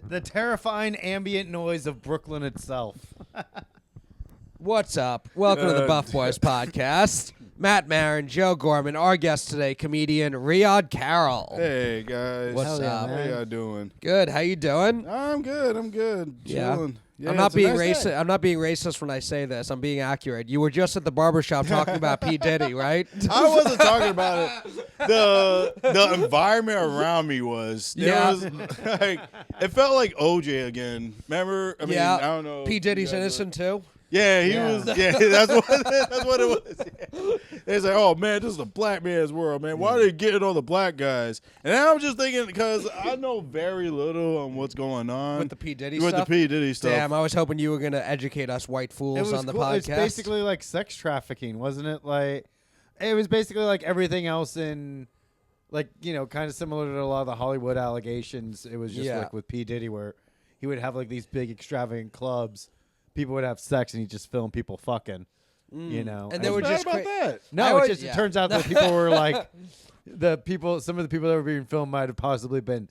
The terrifying ambient noise of Brooklyn itself. What's up? Welcome to the Buff Boys podcast. Matt Maran, Joe Gorman, our guest today, comedian Ryhaad Carroll. Hey guys, What's up? How y'all doing? Good. How you doing? I'm good. Yeah. Chilling. Yeah, I'm not it's a being nice racist. day. I'm not being racist when I say this. I'm being accurate. You were just at the barbershop talking about P Diddy, right? I wasn't talking about it. The environment around me was. Yeah. Was like, it felt like OJ again. Remember? I mean, Yeah. I don't know. P Diddy's you guys innocent too. Yeah, he Yeah. was. Yeah, that's what it was. Yeah. They say, "Oh man, this is a black man's world, man. Why are they getting all the black guys?" And then I'm just thinking because I know very little on what's going on With the P Diddy with stuff? the P Diddy stuff. Damn, I was hoping you were going to educate us white fools on the cool. podcast. It's basically like sex trafficking, wasn't it? Like, it was basically like everything else in, like, kind of similar to a lot of the Hollywood allegations. It was just Yeah. like with P Diddy, where he would have like these big extravagant clubs. People would have sex, and he'd just film people fucking. And they were What's just bad about that? No, I it was- just it turns out that people were like, some of the people that were being filmed might have possibly been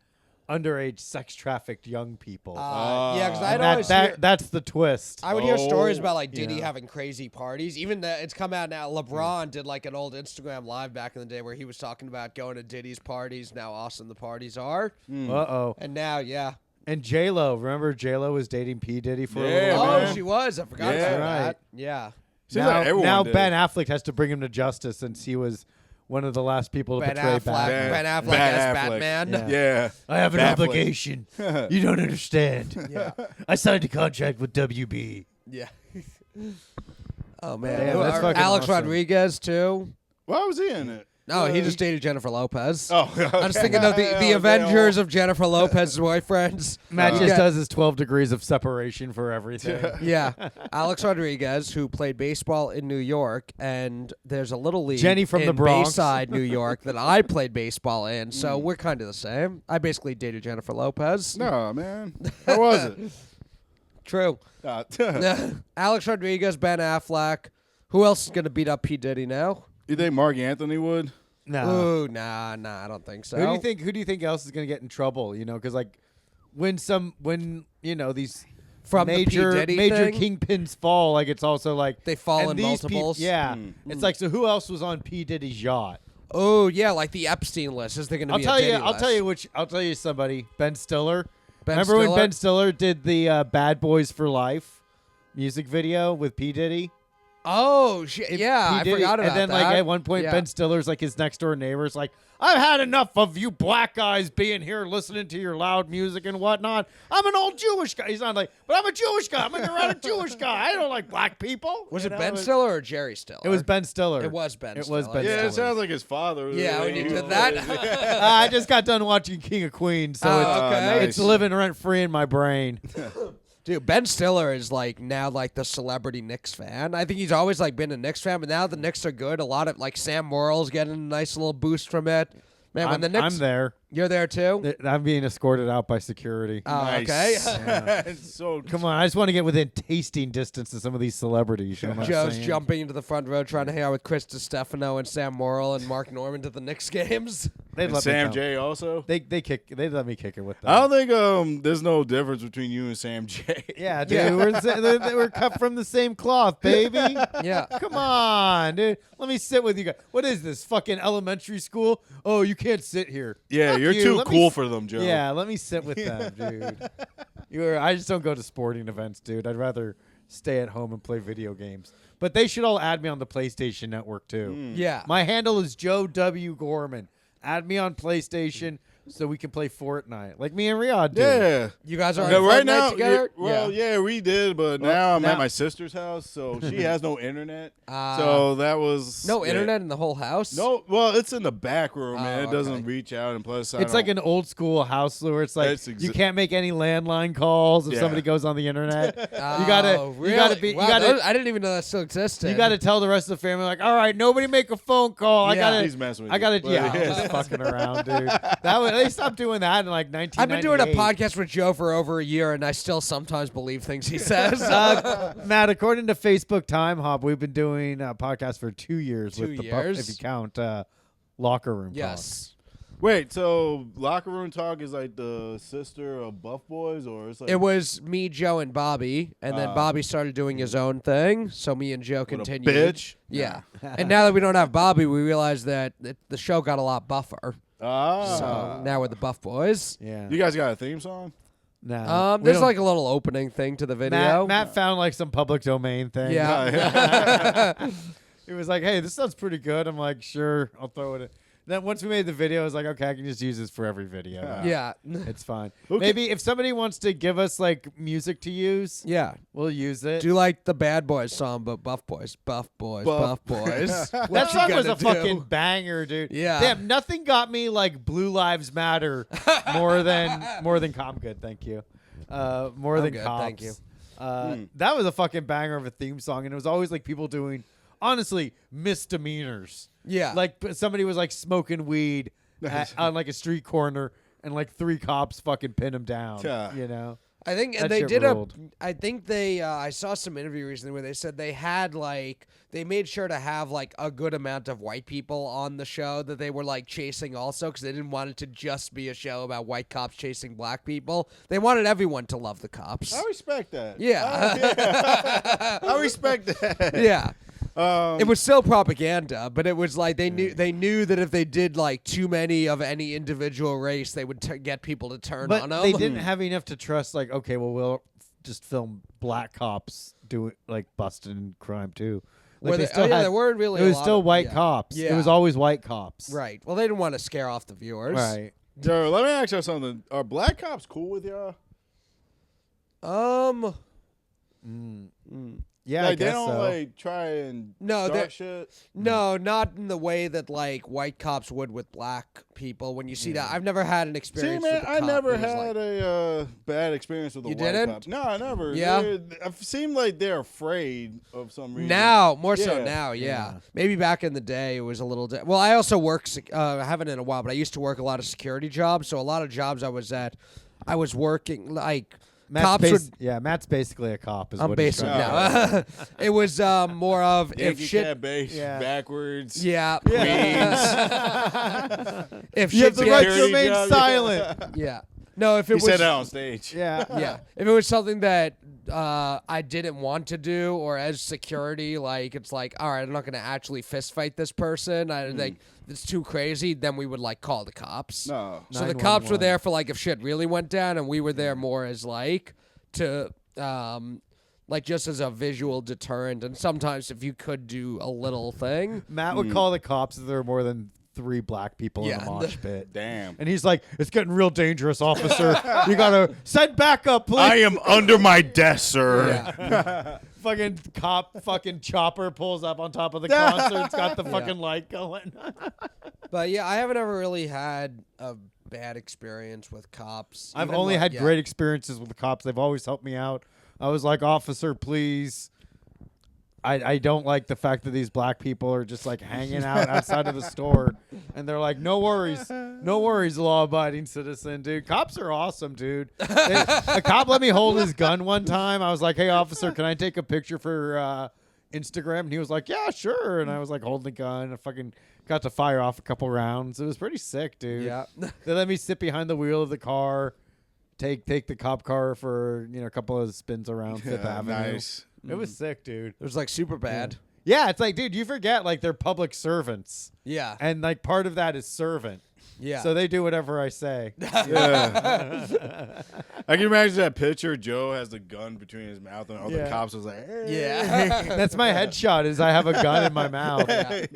underage sex trafficked young people. yeah, because I'd And always hear, that's the twist. I would hear stories Oh, about like Diddy yeah. having crazy parties. Even it's come out now. LeBron did like an old Instagram live back in the day where he was talking about going to Diddy's parties. Now awesome the parties are, Uh-oh. and now And J-Lo, remember J-Lo was dating P. Diddy for a Yeah, little oh while? man. she was. I forgot Yeah. about Right. that. Yeah, Seems like everyone Now did. Ben Affleck has to bring him to justice since he was one of the last people to Ben portray Affleck. Batman. Ben Affleck Ben as Affleck. Batman. Yeah. I have an Affleck. obligation. You don't understand. Yeah. I signed a contract with WB. Yeah. Oh man, Damn, that's fucking Alex awesome. Rodriguez too. Why was he in it? No, he just dated Jennifer Lopez. Oh, okay. I'm just thinking of the Avengers of Jennifer Lopez's boyfriends. Matt just Yeah. does his 12 degrees of separation for everything. Yeah, Alex Rodriguez, who played baseball in New York, and there's a little league Jenny from in the Bronx. Bayside, New York, that I played baseball in. So we're kind of the same. I basically dated Jennifer Lopez. No, man. How was it? True. Alex Rodriguez, Ben Affleck. Who else is gonna beat up P Diddy now? You think Mark Anthony would? No. Ooh, nah, I don't think so. Who do you think else is going to get in trouble? Because like when these From the P. major Diddy thing? kingpins fall, like it's also like They fall and in these multiples? yeah, it's like, so who else was on P Diddy's yacht? Oh yeah, like the Epstein list. Is there gonna be a Diddy list? I'll tell you somebody. Ben Stiller. Ben Remember when Stiller? Ben Stiller did the Bad Boys for Life music video with P Diddy? Oh shit! Yeah, P. I Diddy, forgot about and then that. like at one point, Yeah. Ben Stiller's like his next door neighbor's like, I've had enough of you black guys being here listening to your loud music and whatnot. I'm an old Jewish guy. He's not like, but I'm a Jewish guy. I'm a neurotic Jewish guy. I don't like black people. Was You it know? Ben Stiller or Jerry Stiller? It was Ben Stiller. It was Ben. It Stiller. was Ben Yeah, Stiller. it sounds like his father. Yeah, when you He did was- that. I just got done watching King of Queens, so Oh, it's, okay. it's living rent free in my brain. Dude, Ben Stiller is like now like the celebrity Knicks fan. I think he's always like been a Knicks fan, but now the Knicks are good. A lot of like Sam Morrill's getting a nice little boost from it. Man, when the Knicks, I'm there. you're there too. I'm being escorted out by security. Oh, Nice. okay. It's so Come on, I just want to get within tasting distance of some of these celebrities. You know what I'm Joe's saying? jumping into the front row trying to hang out with Chris DiStefano and Sam Morrill and Mark Norman to the Knicks games. They'd And let me Sam come. J also. They let me kick it with them. I don't think there's no difference between you and Sam J. Yeah, dude, we're cut from the same cloth, baby. Yeah. Come on, dude. Let me sit with you guys. What is this, fucking elementary school? Oh, you can't sit here. Yeah, Fuck you're you. too Let me cool s- for them, Joe. Yeah, let me sit with them, dude. I just don't go to sporting events, dude. I'd rather stay at home and play video games. But they should all add me on the PlayStation Network too. Yeah. My handle is Joe W. Gorman. Add me on PlayStation so we can play Fortnite, like me and Ryhaad do. Yeah. You guys are No, on right Fortnite now, together? yeah, we did, but now I'm now- at my sister's house, so she has no internet. Ah. So that was No yeah. internet in the whole house? No, well, it's in the back room, and Oh, it doesn't okay. reach out. And plus, I It's like don't- an old school house where it's like That's you can't make any landline calls if Yeah. somebody goes on the internet. Oh, you gotta really? be Wow, you gotta I didn't even know that still existed. you gotta tell the rest of the family like, all right, nobody make a phone call. I Yeah. gotta He's messing with I you. gotta But yeah, I'm yeah. just fucking around, dude. They stopped doing that in like 1998. I've been doing a podcast with Joe for over a year, and I still sometimes believe things he says. Matt, according to Facebook Time Hop, we've been doing a podcast for 2 years. 2 with the years? if you count Locker Room. Yes. Wait, so Locker Room Talk is like the sister of Buff Boys, or it's like It was me, Joe, and Bobby, and then Bobby started doing his own thing, so me and Joe what a continued. bitch? Yeah. And now that we don't have Bobby, we realized that the show got a lot buffer. Ah. So now we're the Buff Boys. Yeah. You guys got a theme song? No. We There's don't- like a little opening thing to the video. Matt found like some public domain thing. Yeah. He was like, "Hey, this sounds pretty good." I'm like, "Sure, I'll throw it in." Then once we made the video, I was like, "Okay, I can just use this for every video. now. Yeah. It's fine." Okay. Maybe if somebody wants to give us like music to use, Yeah. we'll use it. Do like the Bad Boys song, but Buff Boys, Buff Boys, Buff. Buff Boys. that What you song was gonna a fucking do? banger, dude. Yeah. Damn, nothing got me like Blue Lives Matter more than I'm good, thank you. More I'm than good, cops. thank you. That was a fucking banger of a theme song, and it was always like people doing honestly misdemeanors. Yeah. Like somebody was like smoking weed on like a street corner, and like 3 cops fucking pin him down. Yeah. You know. I think, and That they shit did ruled. I think they, I saw some interview recently where they said they had like, they made sure to have like a good amount of white people on the show that they were like chasing also because they didn't want it to just be a show about white cops chasing black people. They wanted everyone to love the cops. I respect that. Yeah. I respect that. Yeah. It was still propaganda, but it was like they knew that if they did like too many of any individual race, they would get people to turn But on them. they didn't have enough to trust. Like, okay, well, we'll just film black cops doing like busting crime too. Like, Were they they- still had- there weren't really. It a was lot still of- white yeah. cops. It Yeah. was always white cops. Right. Well, they didn't want to scare off the viewers. Right. Joe, let me ask you something. Are black cops cool with y'all? Yeah, Like I guess they don't so. like try and No, start they're- shit. No, not in the way that like white cops would with black people. When you see that, I've never had an See, experience. man, with a I cop never who's, had like, a bad experience with the You white didn't? cops. No, I never. Yeah? It seemed like they're afraid of some reason. Now, more so Yeah. now, yeah. Maybe back in the day it was a little. Well, I also work. I haven't in a while, but I used to work a lot of security jobs. So a lot of jobs I was at, I was working like. Cops would. Matt's basically a cop. Is I'm what he's basically trying to no. It was more of if Yankee shit. cat base Yeah. backwards. Yeah. If You have shit the right gets- to remain job, silent. Yeah. No, if it He was said that on stage. Yeah. yeah. If it was something that I didn't want to do, or as security, like it's like, all right, I'm not going to actually fist fight this person. I like it's too crazy. Then we would like call the cops. No. So the cops were 911. there for like if shit really went down, and we were there more as like to like just as a visual deterrent. And sometimes if you could do a little thing, Matt would call the cops if there were more than 3 black people in Yeah. a mosh pit. Damn. And he's like, "It's getting real dangerous, officer. You gotta send backup, please." I am under my desk, sir. yeah. Fucking cop, fucking chopper pulls up on top of the concert. It's got the fucking light going. But yeah, I haven't ever really had a bad experience with cops. I've Even, only like, had yeah. great experiences with the cops. They've always helped me out. I was like, "Officer, please." I don't like the fact that these black people are just like hanging out outside of the store, and they're like, no worries, law-abiding citizen, dude. Cops are awesome, dude. A cop let me hold his gun one time. I was like, "Hey, officer, can I take a picture for Instagram?" And he was like, "Yeah, sure." And I was like holding the gun. I fucking got to fire off a couple rounds. It was pretty sick, dude. Yeah. They let me sit behind the wheel of the car, take the cop car for a couple of spins around Fifth Yeah, Avenue. nice. It was sick, dude. It was like super bad. Yeah, it's like, dude, you forget like they're public servants, Yeah. and like part of that is servant. Yeah. So they do whatever I say. Yeah. I can imagine that picture. Joe has the gun between his mouth, and all the Yeah. cops was like, hey. yeah. That's my headshot. Is I have a gun in my mouth. I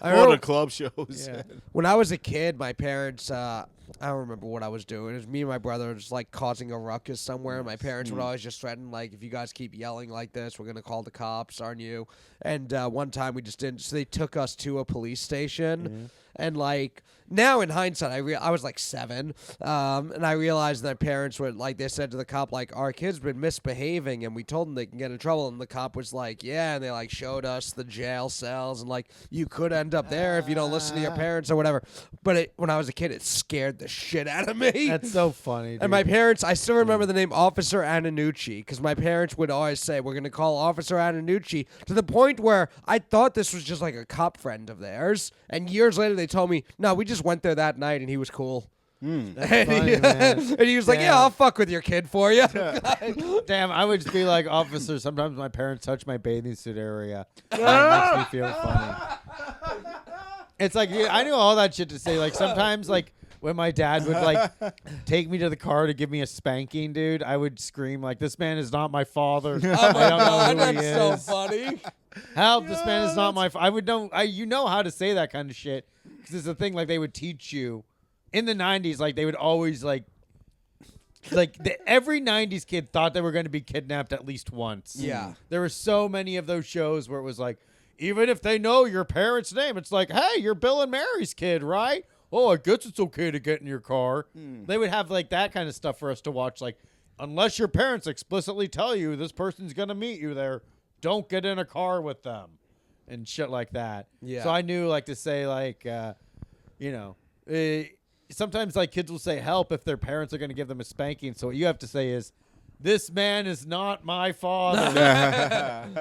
All remember the club shows. Yeah. when I was a kid, my parents, I don't remember what I was doing. It was me and my brother just like causing a ruckus somewhere. And my parents would always just threaten, like, if you guys keep yelling like this, we're going to call the cops, aren't you? And one time we just didn't. So they took us to a police station. And like now in hindsight, I was like 7, and I realized that parents were like, they said to the cop like, our kid's been misbehaving, and we told them they can get in trouble, and the cop was like, yeah, and they like showed us the jail cells, and like you could end up there if you don't listen to your parents or whatever. But when I was a kid, it scared the shit out of me. That's so funny. Dude. And my parents, I still remember the name Officer Annucci because my parents would always say, we're going to call Officer Annucci, to the point where I thought this was just like a cop friend of theirs. And years later, they they told me, no, we just went there that night and he was cool. That's funny, man. And he was like, Damn. yeah, I'll fuck with your kid for you. Damn, I would just be like, officer, sometimes my parents touch my bathing suit area. That makes me feel funny. It's like, yeah, I knew all that shit to say. Like, sometimes, like, when my dad would, like, take me to the car to give me a spanking, dude, I would scream, like, this man is not my father. Oh I my don't know God, who that's he so is. funny. Help, this man is not my I would know, you know how to say that kind of shit. Because it's the thing, like, they would teach you. In the 90s, like, they would always, every 90s kid thought they were going to be kidnapped at least once. Yeah. There were so many of those shows where it was like, even if they know your parents' name, it's like, hey, you're Bill and Mary's kid, right? Oh, I guess it's okay to get in your car. They would have, like, that kind of stuff for us to watch. Like, unless your parents explicitly tell you this person's going to meet you there, don't get in a car with them and shit like that. Yeah. So I knew, like, to say, like, sometimes, like, kids will say help if their parents are going to give them a spanking. So what you have to say is, this man is not my father.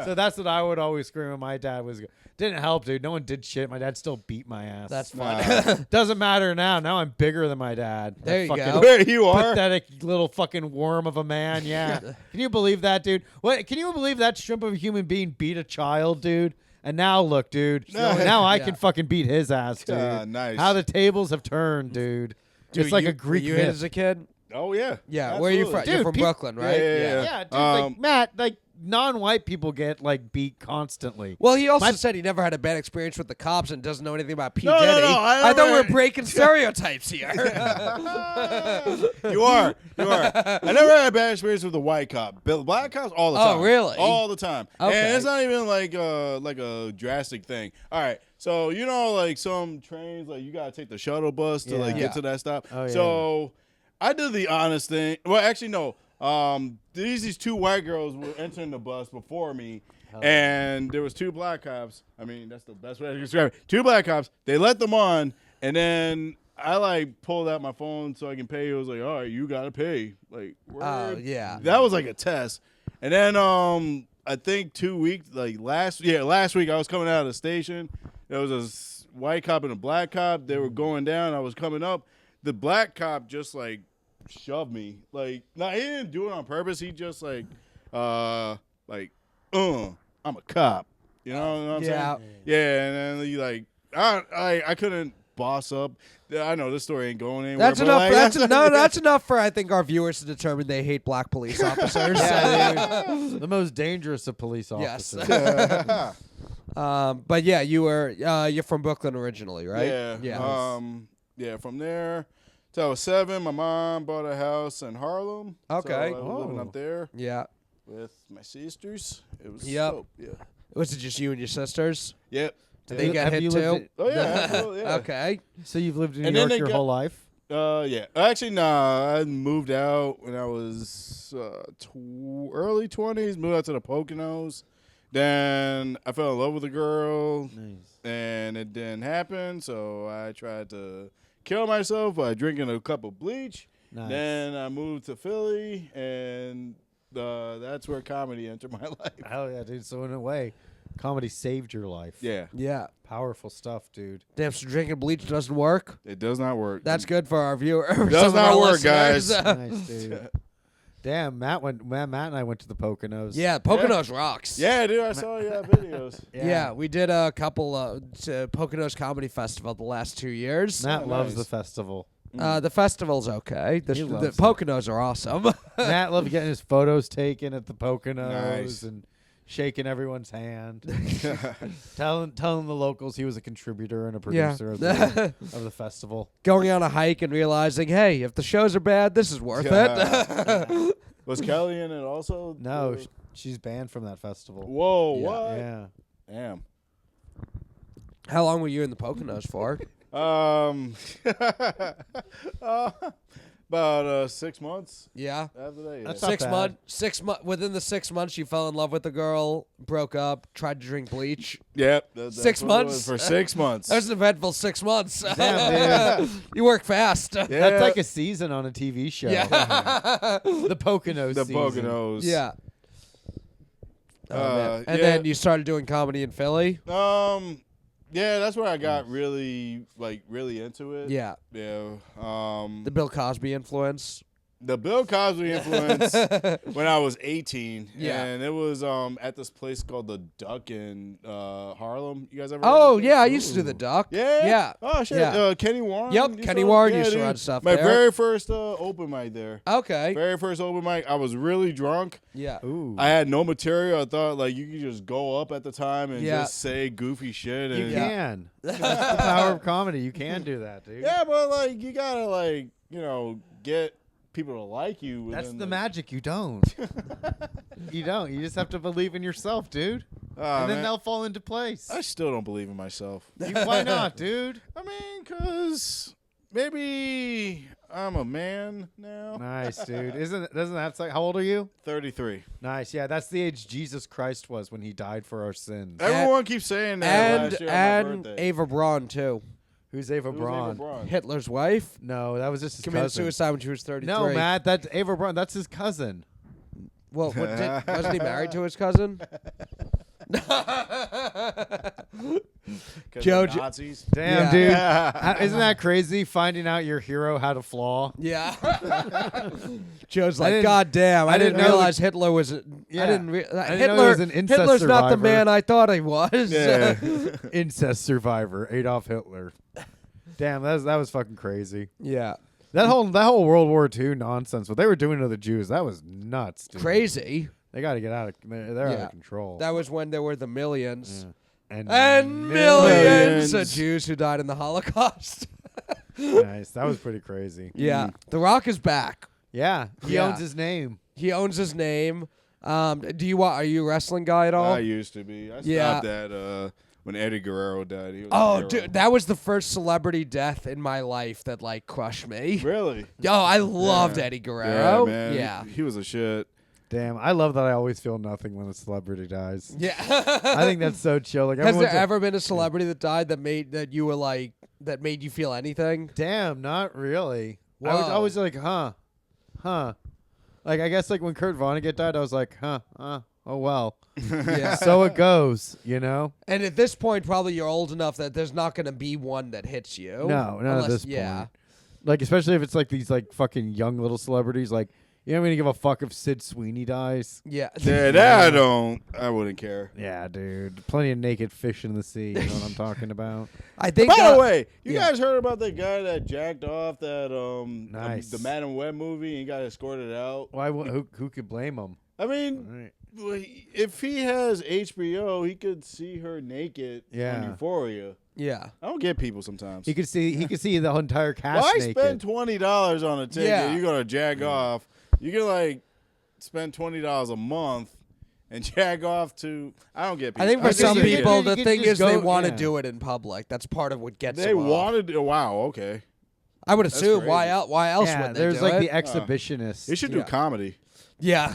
So that's what I would always scream when my dad was. Didn't help, dude. No one did shit. My dad still beat my ass. That's fun. Doesn't matter now. Now I'm bigger than my dad. There you fucking go. Where you are? Pathetic little fucking worm of a man. Yeah. Can you believe that, dude? What? Can you believe that shrimp of a human being beat a child, dude? And now look, dude. Now I can fucking beat his ass, dude. Nice. How the tables have turned, dude. Dude, It's like you- a Greek were you hit myth. as a kid? Oh yeah. Yeah. Where are you Absolutely. from? You're Dude, from Brooklyn, right? Yeah. Dude, like Matt, like non-white people get like beat constantly. Well, he also My- said he never had a bad experience with the cops and doesn't know anything about P No, no, Diddy. no, I thought we were never- breaking stereotypes here. You are. I never had a bad experience with the white cop. Black cops all the time. Oh, really? All the time. Okay. And it's not even like a drastic thing. All right. So you know, like some trains, like you gotta take the shuttle bus to like Yeah. get to that stop. Oh, yeah. So I did the honest thing. Well, actually, no. These two white girls were entering the bus before me. And there was two black cops. I mean, that's the best way to describe it. Two black cops. They let them on, and then I like pulled out my phone so I can pay. It was like, all right, you gotta pay. Like, Oh, word. yeah. That was like a test. And then I think 2 weeks, like last week I was coming out of the station. There was a white cop and a black cop. They were going down. I was coming up. The black cop just like shoved me. Like, no, he didn't do it on purpose. He just like, I'm a cop. You know what I'm Yeah. saying? Yeah, and then he like, I couldn't boss up. I know this story ain't going anywhere. That's but, enough. like, That's enough for I think our viewers to determine they hate black police officers. Yeah, dude. The most dangerous of police Yes. officers. But yeah, you're from Brooklyn originally, right? Yeah. Yeah. Yeah, from there till I was 7, my mom bought a house in Harlem. Okay. So I was living Oh. up there Yeah. with my sisters. It was Yep. dope. Yeah. Was it just you and your sisters? Yep. Did they get Have hit you too? lived Oh yeah, absolutely, yeah. Okay. So you've lived in And New then York they your got- whole life? Yeah. Actually, nah. I moved out when I was early 20s. Moved out to the Poconos. Then I fell in love with a girl, Nice. and it didn't happen. So I tried to kill myself by drinking a cup of bleach. Nice. Then I moved to Philly, and that's where comedy entered my life. Hell yeah, dude. So in a way, comedy saved your life. Yeah, Yeah. Powerful stuff, dude. Damn, so drinking bleach doesn't work. it does not work. That's good for our viewers. Does not work, guys. Nice, dude. Damn, Matt and I went to the Poconos. Yeah, Poconos rocks. Yeah, dude, I saw your videos. Yeah, we did a couple Poconos Comedy Festival the last 2 years. Matt Oh, loves nice. the festival. The festival's okay. The loves it. Poconos are awesome. Matt loved getting his photos taken at the Poconos Nice. and shaking everyone's hand, telling the locals he was a contributor and a producer of the festival. Going on a hike and realizing, hey, if the shows are bad, this is worth it. Was Kelly in it also? No, she's banned from that festival. Whoa, Yeah. what? Yeah. Damn. How long were you in the Poconos for? About 6 months Yeah. after that. Yeah. That's not bad. 6 months. Within the 6 months, you fell in love with a girl, broke up, tried to drink bleach. Yep. That's 6 what it months? was for 6 months. That was an eventful 6 months. Damn, You work fast. Yeah. That's like a season on a TV show. Yeah. The Poconos the season. Poconos. Yeah. Oh, man. And yeah. then you started doing comedy in Philly. Yeah, that's where I got really into it. Yeah. Yeah. The Bill Cosby influence. The Bill Cosby influence when I was 18. Yeah. And it was at this place called the Duck in Harlem. You guys ever Oh, heard of it? yeah, I used to do the Duck. Yeah? Yeah. Oh, shit. Yeah. Kenny Warren? Yep, you Kenny saw? Warren Yeah, used to dude. run stuff My there. very first open mic there. Okay. Very first open mic. I was really drunk. Yeah. Ooh. I had no material. I thought like you could just go up at the time and Yeah. just say goofy shit. And You can. That's the power of comedy. You can do that, dude. Yeah, but like you gotta like get people to like you. That's within the magic. You don't. You don't. You just have to believe in yourself, dude. And then man, they'll fall into place. I still don't believe in myself. Why not, dude? I mean, cause maybe I'm a man now. Nice, dude. Doesn't that say? How old are you? 33. Nice. Yeah, that's the age Jesus Christ was when he died for our sins. Everyone keeps saying that last year on my And birthday. Ava Braun, too. Who's Ava Who's Braun? Ava Braun? Hitler's wife. No, that was just his Committed cousin. suicide when she was 33. No, Matt, that's Ava Braun. That's his cousin. Well, wasn't he married to his cousin? 'Cause Joe- of Nazis. Damn, Yeah. dude. Yeah. Isn't that crazy? Finding out your hero had a flaw. Yeah. Joe's I like, didn't- God damn, I didn't know realize Hitler was. Yeah. I didn't. I didn't know he Hitler was an incest Hitler's not the survivor. man I thought he was. Yeah. Incest survivor, Adolf Hitler. Damn, that was fucking crazy. Yeah. That whole World War II nonsense, what they were doing to the Jews, that was nuts, dude. Crazy. They got to get out of. They're out Yeah. of control. That was when there were the millions. Yeah. And millions of Millions. Jews who died in the Holocaust. Nice. That was pretty crazy. Yeah. The Rock is back. Yeah, he Yeah. owns his name. He owns his name. Are you a wrestling guy at all? I used to be. I Yeah. stopped at when Eddie Guerrero died. He was a Oh, hero. dude, that was the first celebrity death in my life that like crushed me. Really? Oh, I loved Eddie Yeah, Guerrero. man. Yeah. He was a shit. Damn, I love that I always feel nothing when a celebrity dies. Yeah. I think that's so chill. Like Has there everyone's like, ever been a celebrity that died that made you feel anything? damn, not really. I was Whoa. always like, huh. Like I guess like when Kurt Vonnegut died, I was like, oh well. Yeah. So it goes, you know? And at this point, probably you're old enough that there's not going to be one that hits you. No, not Unless- at this yeah. point. Like especially if it's like these like fucking young little celebrities, like you don't even give a fuck if Sid Sweeney dies. Yeah. Yeah, that I wouldn't care. Yeah, dude. Plenty of naked fish in the sea. You know what I'm talking about? I think. By the way, you yeah. guys heard about the guy that jacked off that Nice. the Madam Web movie and he got escorted out? Why? Who could blame him? I mean, if he has HBO, he could see her naked Yeah. on Euphoria. Yeah. I don't get people sometimes. He could see the entire cast Why naked. spend $20 on a ticket? Yeah. You're gonna jag off. You can like spend $20 a month and jag off to. I don't get people. I think for Okay, some you could- people, you the could thing just is they go- want to yeah. do it in public. That's part of what gets they them off. wanted. Wow. Okay. I would That's assume. Why crazy. else? Why else Yeah, would they there's do like it? the exhibitionists. They should do Yeah. comedy. Yeah.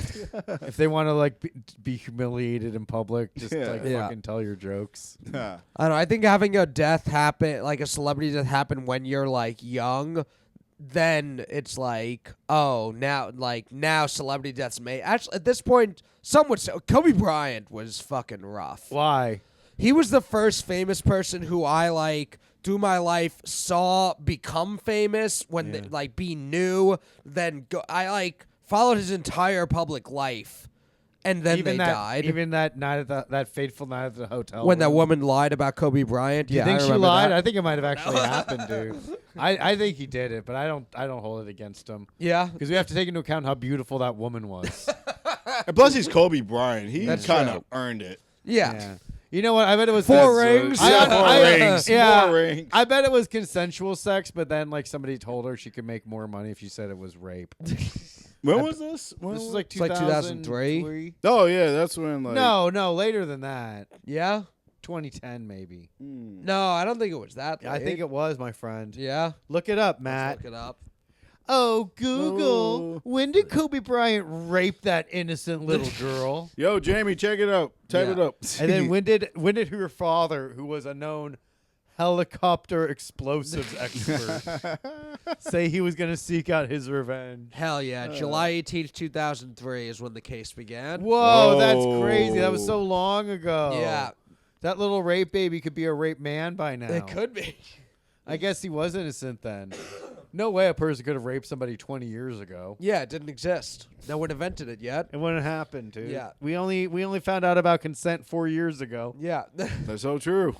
If they want to like be humiliated in public, just Yeah. like Yeah. fucking tell your jokes. Yeah. I don't know. I think having a death happen, like a celebrity death happen when you're like young, then it's like, oh, now celebrity deaths may actually at this point. Some would say Kobe Bryant was fucking rough. Why? He was the first famous person who I like through my life saw become famous when Yeah. they, like be new. Then go. I like followed his entire public life, and then even they that, died. Even that night at that fateful night at the hotel. when that room. woman lied about Kobe Bryant. Do you Yeah, think I she remember lied? that. I think it might have actually happened, dude. I think he did it, but I don't hold it against him Yeah. because we have to take into account how beautiful that woman was. And plus, he's Kobe Bryant. He That's kind true. of earned it. Yeah. You know what? I bet it was Four That's, rings. Yeah, I- four I- rings. yeah. 4 rings. I bet it was consensual sex, but then like somebody told her she could make more money if she said it was rape. When was this? When This was was- like It's like 2003. Oh yeah, that's when like. No, later than that. Yeah. 2010 maybe. Hmm. No, I don't think it was that. I think it was, my friend. Yeah. Look it up, Let's Matt. look it up. Oh, Google. Oh. When did Kobe Bryant rape that innocent little girl? Yo, Jamie, check it out. Type Yeah. it up. And then when did her father, who was a known helicopter explosives expert, say he was going to seek out his revenge? Hell yeah. July 18th, 2003 is when the case began. Whoa, that's Whoa. crazy. That was so long ago. Yeah. That little rape baby could be a rape man by now. It could be. I guess he was innocent then. No way a person could have raped somebody 20 years ago. Yeah, it didn't exist. No one invented it yet. It wouldn't happen, dude. Yeah. We only found out about consent 4 years ago. Yeah. That's so true.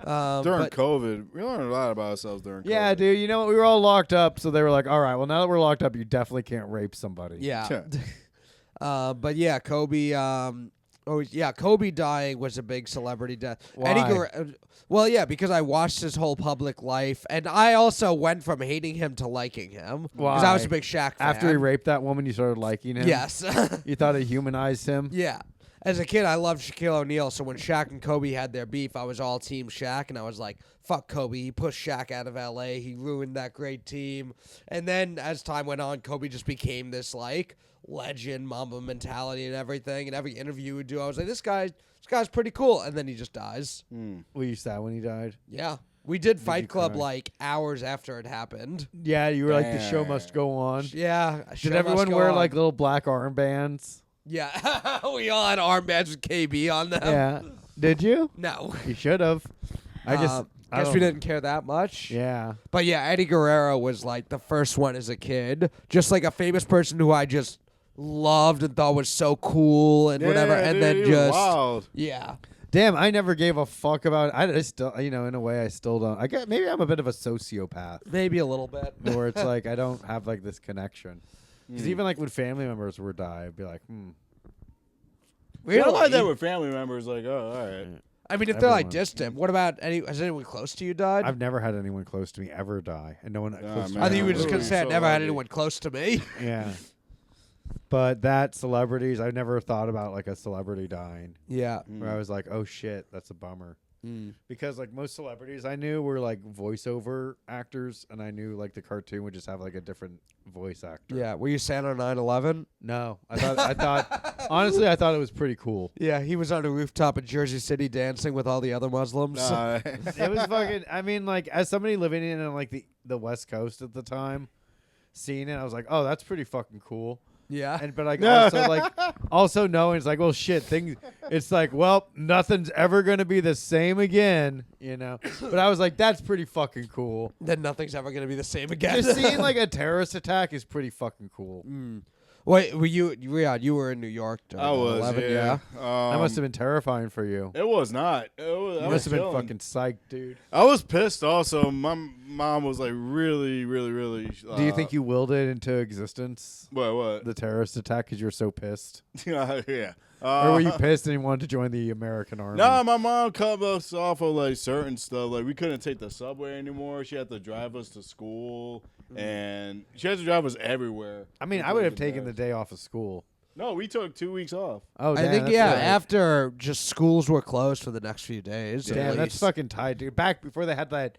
During but- COVID, we learned a lot about ourselves during COVID. Yeah, dude. You know what? We were all locked up, so they were like, all right, well, now that we're locked up, you definitely can't rape somebody. Yeah. But yeah, Kobe. Kobe dying was a big celebrity death. Why? Well, yeah, because I watched his whole public life, and I also went from hating him to liking him. Because I was Why? a big Shaq fan. After he raped that woman, you started liking him? Yes. You thought it humanized him? Yeah. As a kid, I loved Shaquille O'Neal, so when Shaq and Kobe had their beef, I was all team Shaq, and I was like, fuck Kobe. He pushed Shaq out of L.A. He ruined that great team. And then as time went on, Kobe just became this, like, legend, Mamba mentality and everything. And every interview we do, I was like, this guy's pretty cool. And then he just dies. Were you sad when he died? Yeah. We did you Fight Club, cry? like, hours after it happened. Yeah, you were like, the show must go on. Yeah. Did everyone wear, like, little black armbands? Yeah. We all had armbands with KB on them. Yeah. Did you? No. You should have. I Guess don't- we didn't care that much. Yeah. But yeah, Eddie Guerrero was like the first one as a kid. Just like a famous person who I just loved and thought was so cool and whatever. And dude, then he was just. wild. Yeah. Damn, I never gave a fuck about it. I still, in a way, I still don't. Maybe I'm a bit of a sociopath, Maybe a little bit. where it's like I don't have like this connection. Because even like when family members would die, I'd be like, Yeah, I like that with family members. Like, oh, all right. I mean, if they're like Everyone. distant, what about has anyone close to you died? I've never had anyone close to me ever die, and no one close to me. I think you were just Ooh, gonna say I so never had lucky. anyone close to me. Yeah. But that celebrities, I've never thought about like a celebrity dying. Yeah. Where I was like, oh shit, that's a bummer. Because like most celebrities I knew were like voiceover actors, and I knew like the cartoon would just have like a different voice actor. Yeah. Were you sad on 9/11? No, I thought honestly, I thought it was pretty cool. Yeah, he was on a rooftop in Jersey City dancing with all the other Muslims. It was fucking. I mean, like as somebody living in like the West Coast at the time, seeing it, I was like, oh, that's pretty fucking cool. Yeah. And but also knowing it's like, well, shit, things. It's like, well, nothing's ever gonna be the same again, you know. But I was like, that's pretty fucking cool. Then nothing's ever gonna be the same again. Just seeing like a terrorist attack is pretty fucking cool. Wait, were you Ryhaad? You were in New York during I was, 9/11, yeah. That must have been terrifying for you. It was not. You must have been fucking psyched, dude. I was pissed. Also, my mom was like really, really, really. Do you think you willed it into existence? What? The terrorist attack because you're so pissed, Yeah. or were you pissed and you wanted to join the American Army? No, my mom cut us off of like certain stuff. Like we couldn't take the subway anymore. She had to drive us to school, and she had to drive us everywhere. I mean, I would have taken the day off of school. No, we took 2 weeks off. Oh, I damn, think that's right. after just schools were closed for the next few days. at Damn, that's least. fucking tight, dude. Back before they had that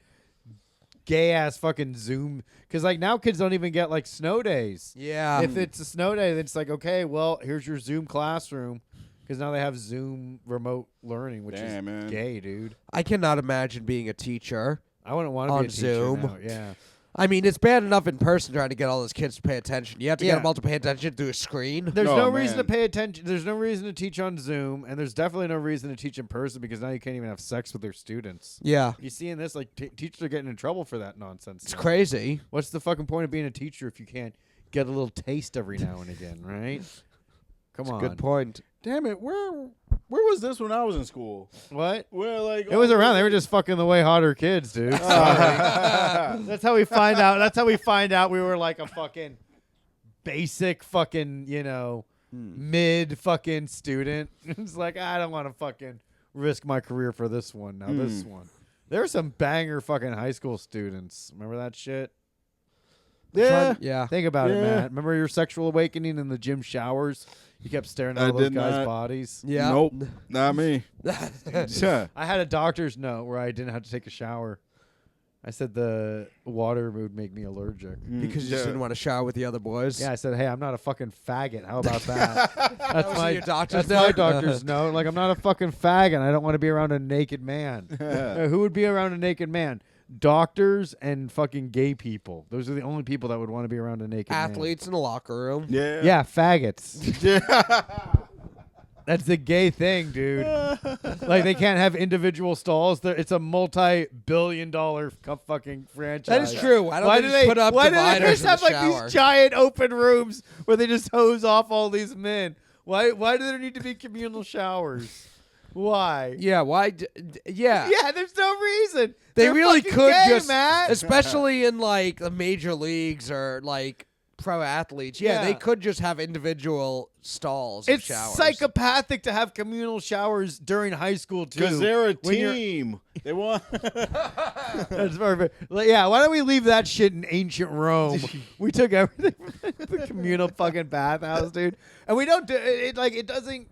gay ass fucking Zoom, because like now kids don't even get like snow days. Yeah. If it's a snow day, then it's like, okay, well, here's your Zoom classroom, because now they have Zoom remote learning, which Damn, is man. gay, dude. I cannot imagine being a teacher. I wouldn't want to On be a teacher Zoom. now. Yeah. I mean, it's bad enough in person trying to get all those kids to pay attention. You have to Yeah. get them all to pay attention through a screen. There's Oh, no reason to man. pay attention. There's no reason to teach on Zoom, and there's definitely no reason to teach in person because now you can't even have sex with their students. Yeah. You see in this, like, teachers are getting in trouble for that nonsense. It's now. crazy. What's the fucking point of being a teacher if you can't get a little taste every now and again, right? Come on. Good point. Damn it, where was this when I was in school? What? Where like It was around. They were just fucking the way hotter kids, dude. Sorry. That's how we find out. That's how we find out we were like a fucking basic fucking, mid fucking student. It's like, I don't want to fucking risk my career for this one. Now this one. There were some banger fucking high school students. Remember that shit? Yeah. Yeah. Think about it, Yeah. Matt. Remember your sexual awakening in the gym showers? You kept staring at I all those did guys' not. bodies. Yeah. Nope, not me. Yeah. I had a doctor's note where I didn't have to take a shower. I said the water would make me allergic. Because you just didn't want to shower with the other boys. Yeah, I said, hey, I'm not a fucking faggot. How about that? That's was my your doctor's that's my note? doctor's note. Like, I'm not a fucking faggot. I don't want to be around a naked man. Who would be around a naked man? Doctors and fucking gay people. Those are the only people that would want to be around a naked man. Athletes in the locker room. Yeah. Yeah, faggots. Yeah. That's the gay thing, dude. Like they can't have individual stalls. It's a multi-billion-dollar fucking franchise. That is true. Why do they put up Why do they dividers just in have the like shower? these giant open rooms where they just hose off all these men? Why do there need to be communal showers? Why? Yeah, why? Yeah. Yeah, there's no reason. They They're really fucking could gay, just, Matt. especially in like the major leagues or like pro athletes. Yeah, Yeah. they could just have individual stalls. and It's showers. psychopathic to have communal showers during high school too. Because they're a when you're- team. They want. That's perfect. Like, yeah, why don't we leave that shit in ancient Rome? We took everything from the communal fucking bathhouse, dude, and we don't do it. Like it doesn't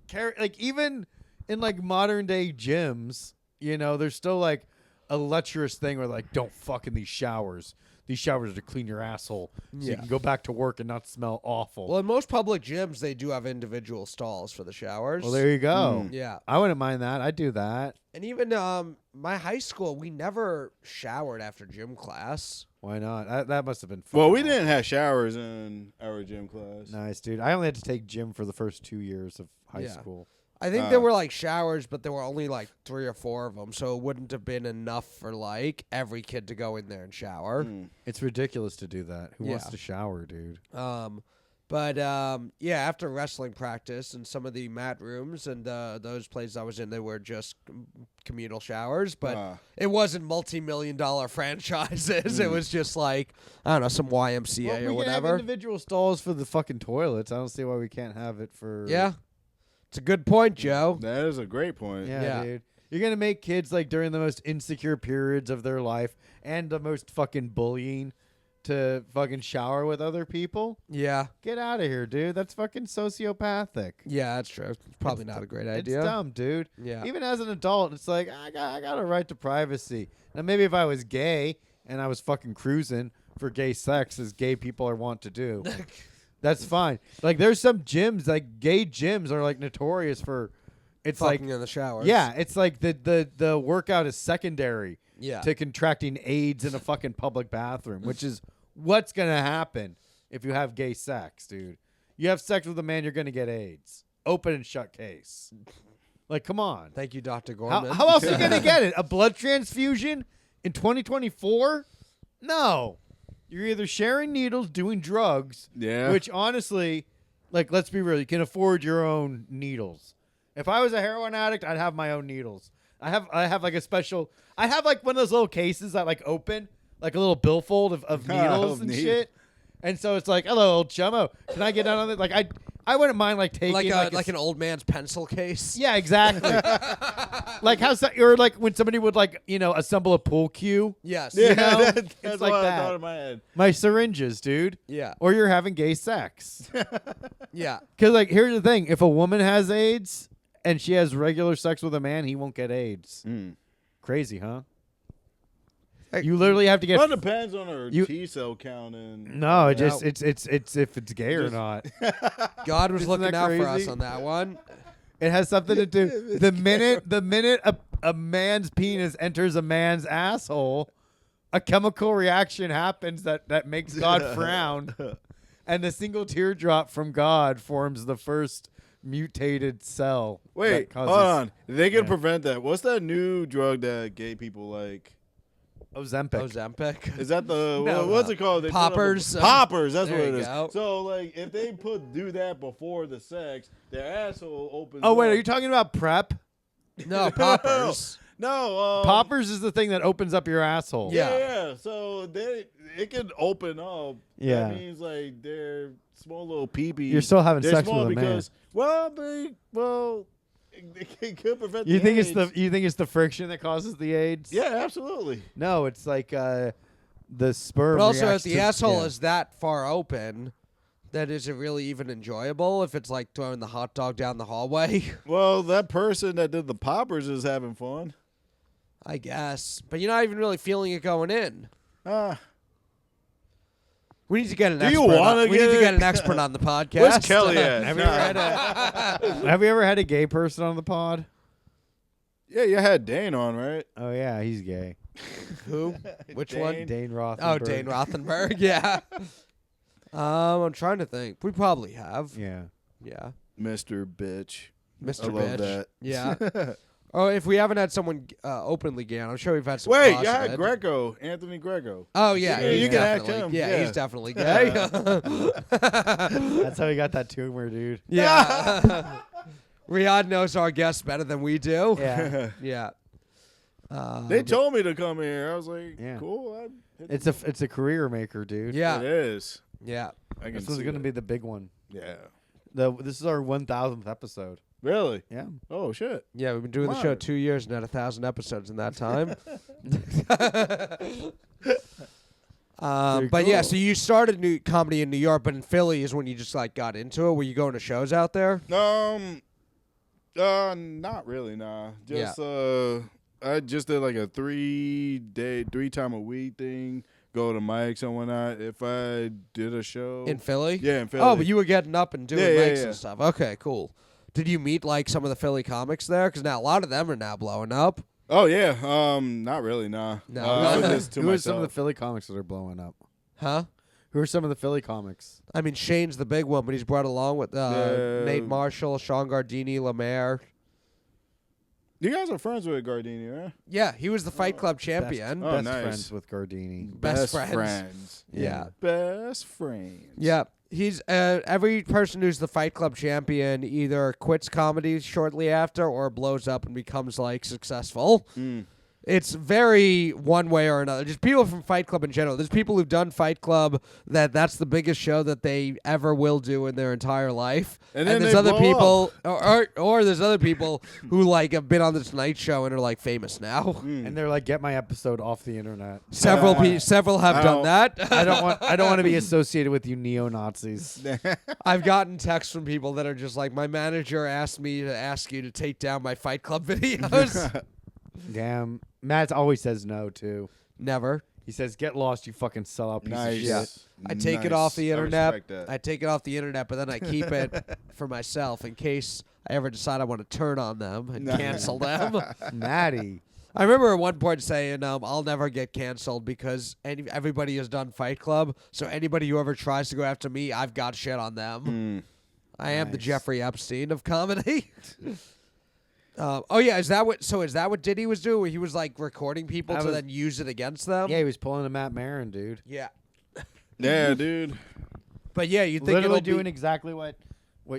carry. Like even in like modern day gyms, you know, there's still like a lecherous thing where like don't fuck in these showers. These showers are to clean your asshole so you Yeah. can go back to work and not smell awful. Well, in most public gyms, they do have individual stalls for the showers. Well, there you go. Yeah. I wouldn't mind that. I'd do that. And even my high school, we never showered after gym class. Why not? That must have been fun. Well, we didn't have showers in our gym class. Nice, dude. I only had to take gym for the first 2 years of high Yeah. school. I think there were like showers, but there were only like 3 or 4 of them, so it wouldn't have been enough for like every kid to go in there and shower. It's ridiculous to do that. Who wants Yeah. to shower, dude? But yeah, after wrestling practice and some of the mat rooms and those places I was in, they were just communal showers. But it wasn't multi-million-dollar franchises. It was just like, I don't know, some YMCA Well, or we can whatever. have individual stalls for the fucking toilets. I don't see why we can't have it for. Yeah, it's a good point, Joe. That is a great point. Yeah, Yeah. dude. You're gonna make kids like during the most insecure periods of their life and the most fucking bullying to fucking shower with other people. Yeah, Get out of here, dude. That's fucking sociopathic. yeah, that's true. It's probably not a great idea. It's dumb, dude. Yeah. Even as an adult, it's like I got a right to privacy. Now maybe if I was gay and I was fucking cruising for gay sex, as gay people are wont to do, that's fine. Like there's some gyms, like gay gyms, are like notorious for. It's Fucking like in the showers. yeah, it's like the workout is secondary Yeah. to contracting AIDS in a fucking public bathroom, which is what's gonna happen if you have gay sex, dude. You have sex with a man, you're gonna get AIDS. Open and shut case. Like, come on. Thank you, Dr. How, Gorman. how else are you gonna get it? A blood transfusion in 2024? No. You're either sharing needles, doing drugs, Yeah. which honestly, like, let's be real, you can afford your own needles. If I was a heroin addict, I'd have my own needles. I have like a special. I have like one of those little cases that like open, like a little billfold of needles and neat. shit. And so it's like, hello, old chummo. Can I get down on it? Like I wouldn't mind like taking like an old man's pencil case. yeah, exactly. Like how's that? Or like when somebody would like assemble a pool cue. Yes. Yeah, know, that's it's what like I that. thought in my head. My syringes, dude. Yeah. Or you're having gay sex. Yeah. Because like here's the thing: if a woman has AIDS and she has regular sex with a man, he won't get AIDS. Crazy, huh? Hey, You literally have to get. Well, it depends on her You- T cell count and. No, it just it's if it's gay or Just- not. God was Isn't looking that out for us crazy? on that one. It has something to do. The minute a man's penis enters a man's asshole, a chemical reaction happens that makes God frown, and a single teardrop from God forms the first mutated cell. Wait, that causes hold on. They can yeah. prevent that. What's that new drug that gay people like? Ozempic. Ozempic. Is that the No, what's it called? They put up a- Poppers. Poppers. That's There what you it is. go. So like, if they do that before the sex, their asshole opens. Oh wait, up. are you talking about prep? No, poppers. No. Poppers is the thing that opens up your asshole. Yeah. Yeah. So it can open up. Yeah. That means like their small little peepees. You're still having they're sex small with a man. because it could prevent. You the think AIDS. it's the friction that causes the AIDS? Yeah, absolutely. No, it's like the sperm. But also, if reacts the to- asshole yeah. is that far open, then is it really even enjoyable if it's like throwing the hot dog down the hallway? Well, that person that did the poppers is having fun. I guess. But you're not even really feeling it going in. We need to get an Do you expert. wanna We need get to it? get an expert on the podcast. Where's Kelly at? Have you ever had Have you ever had a gay person on the pod? Yeah, you had Dane on, right? Oh yeah, he's gay. Who? Which one? Dane Rothenberg. Oh, Dane Rothenberg. Yeah. I'm trying to think. We probably have. Yeah. Yeah. Mr. Bitch. Mr. I love Bitch. that. Yeah. Oh, if we haven't had someone openly gay on, I'm sure we've had some. Wait, you closeted. had Greco, Anthony Greco. Oh yeah, Yeah, he's you can ask definitely, him. yeah, Yeah. he's definitely gay. That's how he got that tumor, dude. yeah. Ryhaad knows our guests better than we do. Yeah. Yeah. They told me to come here. I was like, Yeah. cool. It's a career maker, dude. Yeah. It is. Yeah. I can This see is gonna it. be the big one. Yeah. This is our 1,000th episode. Really? Yeah. Oh, shit. Yeah, we've been doing the Wow. show 2 years and had 1,000 episodes in that time. But yeah, cool. so you started new comedy in New York, but in Philly is when you just like got into it. Were you going to shows out there? Not really, nah. Just I just did like a 3 time a week thing. Go to mics and whatnot. If I did a show In Philly? yeah, in Philly. Oh, but you were getting up and doing Yeah, yeah, mics yeah. and stuff. Okay, cool. Did you meet like some of the Philly comics there? Because now a lot of them are now blowing up. Oh yeah, not really, nah. No. I was just to Who are some of the myself. Philly comics that are blowing up? Huh? Who are some of the Philly comics? I mean, Shane's the big one, but he's brought along with Nate Marshall, Sean Gardini, Lemaire. You guys are friends with Gardini, right? Yeah, he was the Fight Club champion. Oh, Best nice. friends with Gardini. Best friends. Yeah. Best friends. Yeah. He's every person who's the Fight Club champion either quits comedy shortly after or blows up and becomes like successful. Mm. It's very one way or another. Just people from Fight Club in general. There's people who've done Fight Club that's the biggest show that they ever will do in their entire life. And then there's they other blow people, or there's other people who like have been on the Tonight Show and are like famous now. Mm. And they're like, get my episode off the internet. Several have I done don't- that. I don't want to be associated with you neo Nazis. I've gotten texts from people that are just like, my manager asked me to ask you to take down my Fight Club videos. Damn. Matt always says no too. Never. He says, "Get lost, you fucking sellout piece Nice. of shit." Yeah. I take it Nice. off the I internet. respect that. I take it off the internet, but then I keep it for myself in case I ever decide I want to turn on them and Nice. cancel them. Maddie. I remember at one point saying, I'll never get canceled because everybody has done Fight Club, so anybody who ever tries to go after me, I've got shit on them. Mm. I am the Nice. Jeffrey Epstein of comedy. Oh yeah, is that what Diddy was doing? Where he was like recording people That to was- then use it against them? Yeah, he was pulling a Matt Maron, dude. Yeah. Yeah, dude. But yeah, you think Literally it'll doing be, exactly what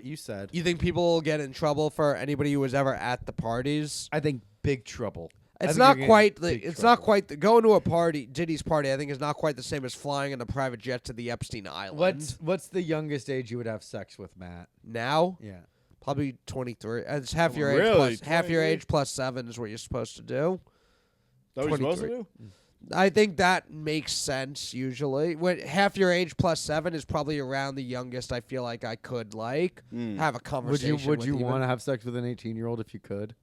you said. you think people will get in trouble for anybody who was ever at the parties? I think big trouble. I It's think not you're getting quite big it's trouble. not quite going to a party, Diddy's party, I think is not quite the same as flying in a private jet to the Epstein Island. What's the youngest age you would have sex with, Matt? Now? Yeah. Probably 23. It's half your age Really? plus half your 23? age plus 7 is what you're supposed to do. That what you're supposed to 23. do? I think that makes sense usually. When half your age plus 7 is probably around the youngest I feel like I could like Mm. have a Would conversation you with want to have sex with an 18-year-old if you could?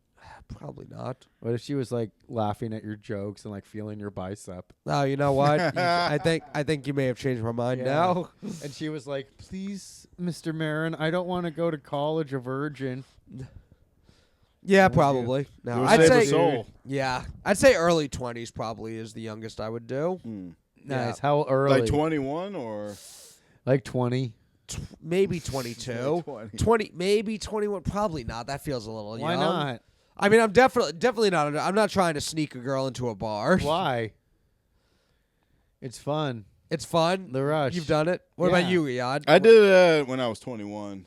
Probably not. What if she was like laughing at your jokes and like feeling your bicep? Oh, you know what? I think you may have changed my mind Yeah. now. And she was like, "Please, Mr. Marin, I don't want to go to college a virgin." Yeah, Would you? probably. It No, would I'd save say a soul. yeah. I'd say early 20s probably is the youngest I would do. Mm. Nice. How early? Like 21 or Like 20. Maybe 22. 20. 20 maybe 21 probably not. That feels a little Why young. not? I mean, I'm definitely not. I'm not trying to sneak a girl into a bar. Why? It's fun. It's fun. The rush. You've done it. What about Yeah. you, Ryhaad? I did that when I was 21.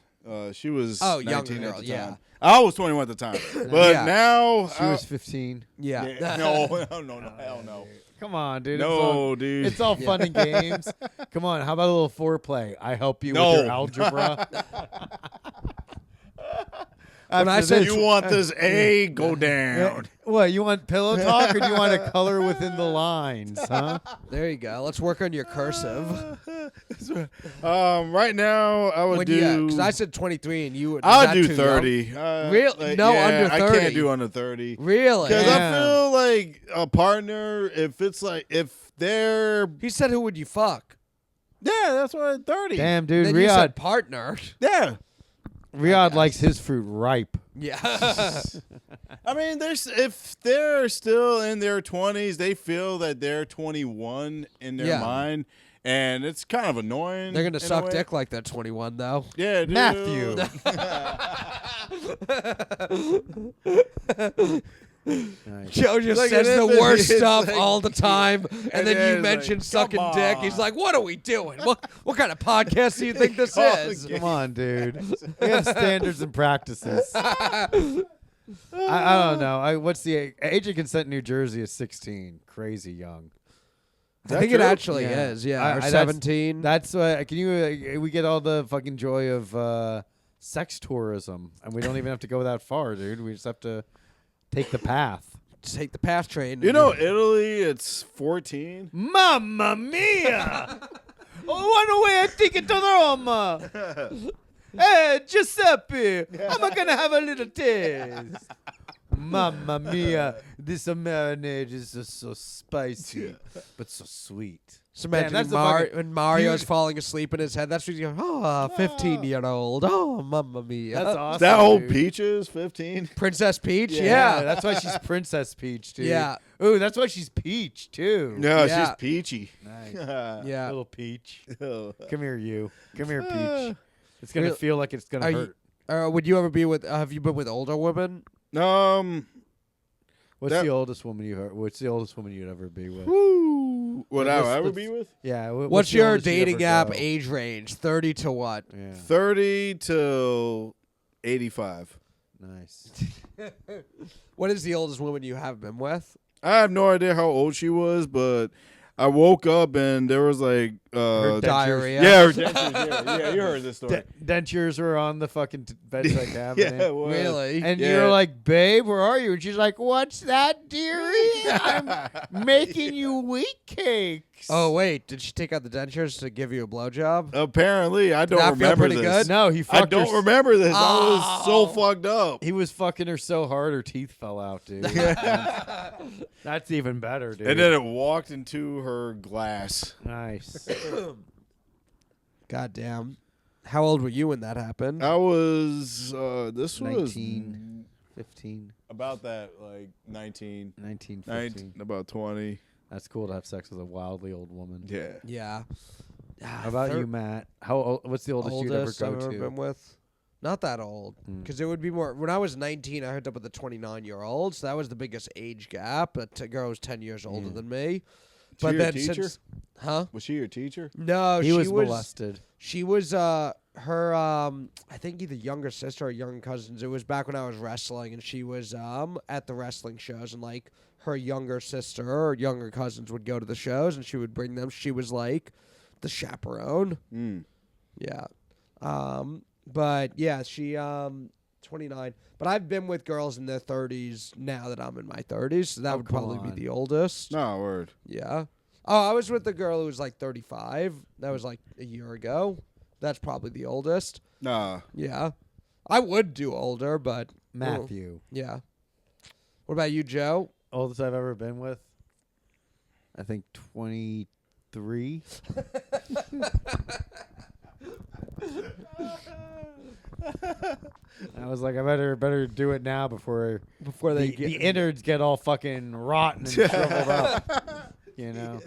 She was Oh, 19 younger at girl, the yeah. time. I was 21 at the time. But Yeah. now She was 15. Yeah. yeah, no, hell no. Come on, dude. No, dude. It's all fun and games. Come on. How about a little foreplay? I help you No. with your algebra. When I After said this- You want this A go down. What, you want pillow talk or do you want to color within the lines, huh? There you go. Let's work on your cursive. Right now I would do. Because I said 23 and you would. I'll do 30. Real- no, under I 30. can't do under 30. Really? Because Yeah. I feel like a partner, if they're, He said, "Who would you fuck?" yeah, that's why 30. Damn, dude. Then you said Ryhaad, partner. Yeah. Ryhaad likes his fruit ripe. Yeah. I mean, if they're still in their 20s, they feel that they're 21 in their Yeah. mind, and it's kind of annoying. They're gonna in a suck way. dick like they're 21 though. Yeah, dude. Matthew. Nice. Joe just Like, says and the then worst it's stuff like- all the time, and then you it's mention like, sucking come dick. He's on. like, "What are we doing? What kind of podcast do you think this Call is?" again. Come on, dude. We have standards and practices. I don't know. What's the age of consent in New Jersey is 16. Crazy young. I think it true? actually Yeah. is. Yeah, or that's- 17. That's why. Can you? We get all the fucking joy of sex tourism, and we don't even have to go that far, dude. We just have to take the path. Take the path train. You know, Italy, it's 14. Mamma mia! One way I take it to Roma. Hey, Giuseppe, I'm gonna have a little taste. Mamma mia, this marinade is just so spicy, but so sweet. So Damn, imagine that's the when fucking Mario's beauty- falling asleep in his head. That's what he's going, 15-year-old. Oh, mamma mia. That's awesome. That old dude. Peaches, 15. Princess Peach? Yeah, Yeah. that's why she's Princess Peach, dude. Yeah. Ooh, that's why she's Peach too. No, Yeah. she's peachy. Nice. Yeah. Little Peach. Oh. Come here, you. Come here, Peach. It's gonna Real- feel like it's gonna Are hurt. you, would you ever be with, have you been with older women? What's that- the oldest woman you heard? What's the oldest woman you'd ever be with? Woo. What I Let's- would let's- be with? Yeah. What's the your oldest you'd dating ever app go? age range? 30 to what? Yeah. 30 till 85. Nice. What is the oldest woman you have been with? I have no idea how old she was, but I woke up and there was like Her dentures. Diarrhea. yeah, her dentures. Yeah, you heard this story. Dentures were on the fucking bedside cabinet. Yeah, it was. Really? And Yeah. you're like, babe, where are you? And she's like, what's that, dearie? I'm making you wheat cakes. Oh, wait. Did she take out the dentures to give you a blowjob? Apparently, I don't that feel remember pretty this. good? No, he I fucked don't her. remember this. I was so Oh. fucked up. He was fucking her so hard her teeth fell out, dude. That's even better, dude. And then it walked into her glass. Nice. God damn. How old were you when that happened? I was, this was 19, 15, about that, like 19, 19, 19 15. about 20. That's cool to have sex with a wildly old woman. Yeah. Yeah. How about you, Matt? What's the oldest, Oldest you'd I've ever ever go been to? with? Not that old. Because it would be more. When I was 19, I hooked up with a 29-year-old. So that was the biggest age gap. The girl was 10 years older than me. But your then teacher? since. Huh? Was she your teacher? No, He she was molested. She was her I think either younger sister or younger cousins. It was back when I was wrestling, and she was at the wrestling shows, and like her younger sister or younger cousins would go to the shows, and she would bring them. She was like the chaperone. Mm. Yeah. But yeah, she 29. But I've been with girls in their 30s now that I'm in my 30s, so that Oh, would come probably be on. the oldest. No, word. Yeah. Oh, I was with a girl who was like 35. That was like a year ago. That's probably the oldest. Nah. Yeah. I would do older, but Matthew. yeah. What about you, Joe? Oldest I've ever been with? I think 23. I was like, I better do it now before the innards get all fucking rotten and shriveled up. You know,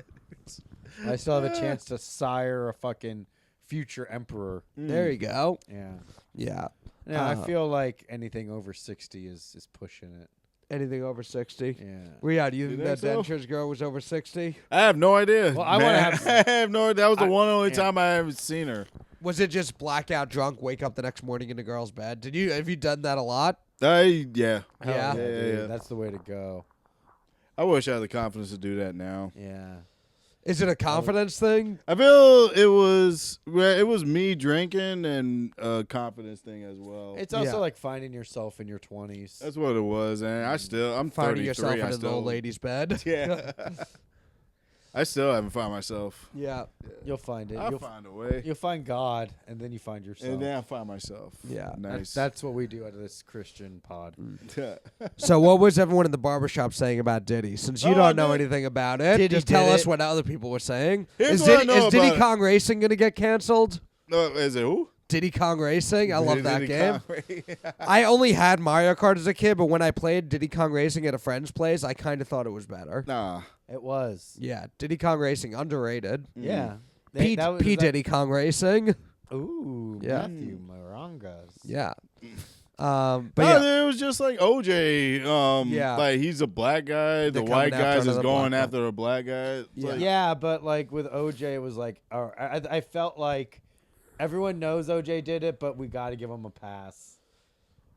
I still have a chance to sire a fucking future emperor. There you go. Yeah. Yeah. Yeah, I feel like anything over 60 is pushing it. Anything over 60? Yeah. Ryhaad, do you You think that think so? dentures girl was over 60? I have no idea. Well, I wanna man. have- I have no idea. That was the one only yeah. time I haven't seen her. Was it just blackout drunk, wake up the next morning in a girl's bed? Have you done that a lot? Yeah. Hell Yeah. dude. Yeah. That's the way to go. I wish I had the confidence to do that now. Yeah. Is it a confidence thing? I feel it was me drinking and a confidence thing as well. It's also Yeah. like finding yourself in your 20s. That's what it was, and I'm Finding 33. yourself in I an still, old lady's bed? Yeah. I still haven't found myself. Yeah. You'll find it. I'll find a way. You'll find God, and then you find yourself. And then I find myself. Yeah. Nice. That's what we do out of this Christian pod. So what was everyone in the barbershop saying about Diddy? Since you Oh, don't know dude. anything about it, Diddy just tell did us it. what other people were saying. Here's Is what I Diddy, know is Diddy about it. Kong Racing going to get canceled? Is it who? Diddy Kong Racing? I love that Diddy game. Kong. I only had Mario Kart as a kid, but when I played Diddy Kong Racing at a friend's place, I kind of thought it was better. Nah. It was. Yeah, Diddy Kong Racing, underrated. Yeah. P Diddy Kong Racing. Ooh, Yeah. Matthew Marangas. Yeah. But But yeah, it was just like OJ. Yeah. Like he's a black guy. The They're white coming after guys is another going black guy. after a black guy. It's Yeah. like- Yeah, but like with OJ, it was like I felt like everyone knows OJ did it, but we got to give him a pass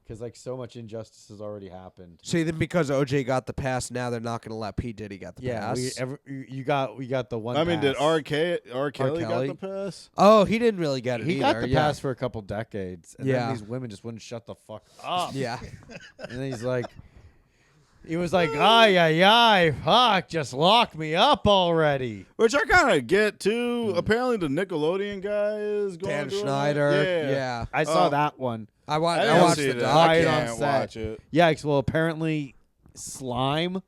because like so much injustice has already happened. see, then because OJ got the pass, now they're not going to let P Diddy get the Yeah, pass. we got the one. I mean, did pass. R. Kelly got Kelly? the pass? Oh, he didn't really get it. He got either, the pass for a couple decades, and Yeah. then these women just wouldn't shut the fuck up. Yeah. And then he was like, ay, fuck, just lock me up already. Which I kind of get too. Apparently, the Nickelodeon guy is going Dan through Schneider. that. Yeah. I saw that one. I I watched didn't the see that. doc. I Right on can't set. watch it. Yeah, well, apparently slime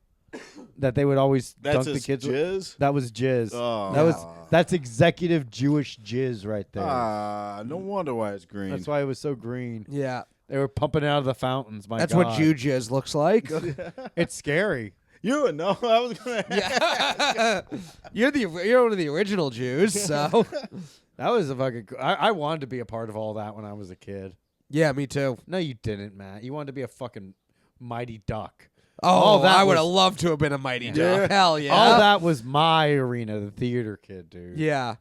that they would always That's dunk the his kids with. jizz. That was jizz. Oh. That's executive Jewish jizz right there. No wonder why it's green. That's why it was so green. Yeah. They were pumping it out of the fountains. My That's God. what Juju's looks like. It's scary. You would know. I was gonna. Yeah. You're one of the original Jews, so That was a fucking. I wanted to be a part of all that when I was a kid. yeah, me too. No, you didn't, Matt. You wanted to be a fucking mighty duck. Oh, All that I would have was- loved to have been a mighty Yeah. duck. Hell yeah. All that was my arena, the theater kid, dude. Yeah.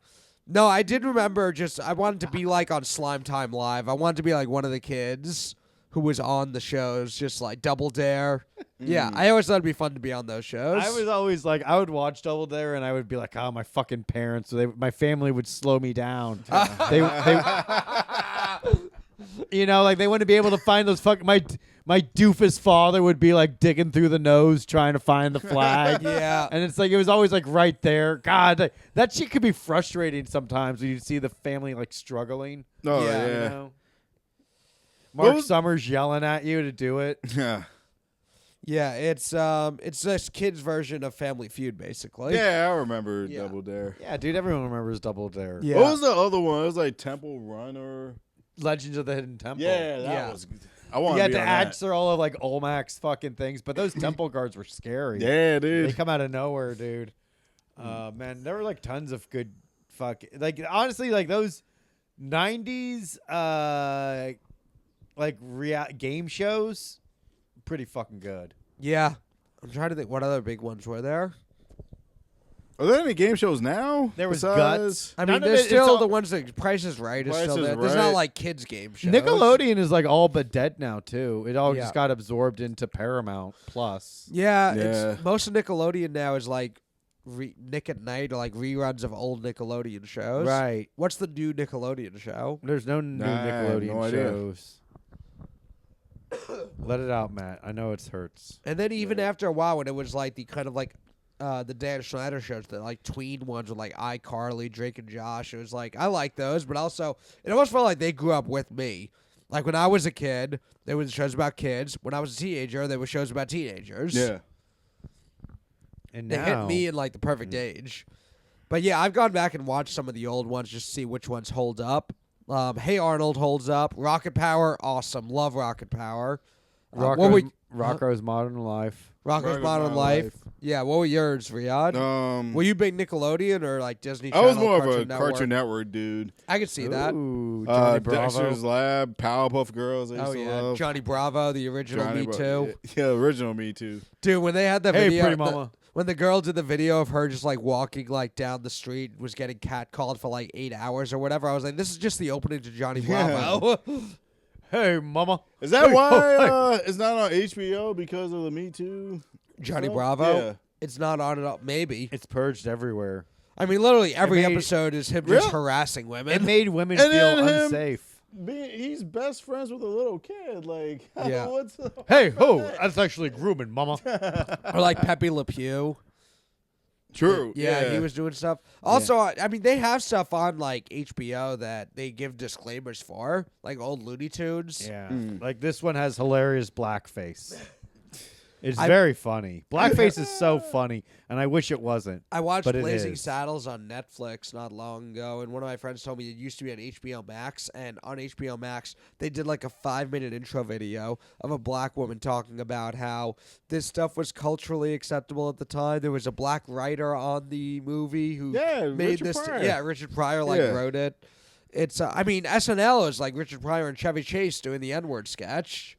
No, I did remember I wanted to be like on Slime Time Live. I wanted to be like one of the kids who was on the shows, just like Double Dare. Yeah, I always thought it'd be fun to be on those shows. I was always like, I would watch Double Dare and I would be like, oh, my fucking parents, my family would slow me down. they you know, like they wouldn't be able to find those fucking, my doofus father would be like digging through the nose trying to find the flag. Yeah. And it's like, it was always like right there. God, that shit could be frustrating sometimes when you see the family like struggling. Oh Yeah. You yeah. know? Mark was- Summers yelling at you to do it. Yeah. Yeah, it's this kid's version of Family Feud, basically. Yeah, I remember Yeah. Double Dare. Yeah, dude, everyone remembers Double Dare. Yeah. What was the other one? It was like Temple Run or. Legends of the Hidden Temple. Yeah, that Yeah. was. I want You to had be to on add that. through all of like Olmec's fucking things, but those temple guards were scary. Yeah, They dude. come out of nowhere, dude. Man, there were like tons of good like honestly like those 90s like game shows pretty fucking good. Yeah. I'm trying to think what other big ones were there. Are there any game shows now? There was besides- Guts. I None mean, of there's it- it's still all- the ones that Price is Right is Price still is there. There's not Right. like kids game shows. Nickelodeon is like all but dead now too. It all Yeah. just got absorbed into Paramount Plus. Yeah, Yeah. It's, most of Nickelodeon now is like Nick at Night or like reruns of old Nickelodeon shows. Right. What's the new Nickelodeon show? There's no new Nah, I have Nickelodeon no idea. shows. Let it out, Matt. I know it hurts. And then even after a while, when it was like the kind of like the Dan Schneider shows, the like tween ones with like iCarly, Drake and Josh, it was like I like those, but also it almost felt like they grew up with me. Like when I was a kid, there was shows about kids. When I was a teenager, there were shows about teenagers. Yeah. And They now hit me in like the perfect age. But yeah, I've gone back and watched some of the old ones just to see which ones hold up. Hey Arnold holds up. Rocket Power, awesome. Love Rocket Power. Rocco's Modern Life. Rocko's Modern Life. Yeah, what were yours, Ryhaad? Were you big Nickelodeon or like Disney I Channel? was more of a Cartoon Network? Cartoon Network dude. I could see that. Ooh, Johnny Bravo. Dexter's Lab, Powerpuff Girls. I used Oh to yeah, love. Johnny Bravo, the original Johnny Me Bra- Too. Yeah, original Me Too. Dude, when they had the Hey, video, Pretty Mama. when the girl did the video of her just like walking like down the street, was getting catcalled for like 8 hours or whatever, I was like, this is just the opening to Johnny Bravo. Hey, mama. Is that Hey, why oh, hey. it's not on HBO because of the Me Too? Johnny stuff? Bravo. Yeah. It's not on it all. Maybe. It's purged everywhere. I mean, literally every made- episode is him Really? just harassing women. It made women And feel then him- unsafe. He's best friends with a little kid. Like, Yeah. what's Hey, ho, that's actually grooming, mama. or like Pepe Le Pew. true? Yeah, he was doing stuff. Also, I mean, they have stuff on like HBO that they give disclaimers for, like old Looney Tunes. Yeah. Like this one has hilarious blackface. It's very funny. Blackface is so funny, and I wish it wasn't. I watched but it Blazing is. Saddles on Netflix not long ago, and one of my friends told me it used to be on HBO Max, and on HBO Max, they did like a 5-minute intro video of a black woman talking about how this stuff was culturally acceptable at the time. There was a black writer on the movie who made Richard this. Pryor. Yeah, Richard Pryor wrote it. It's I mean, SNL is like Richard Pryor and Chevy Chase doing the N-word sketch.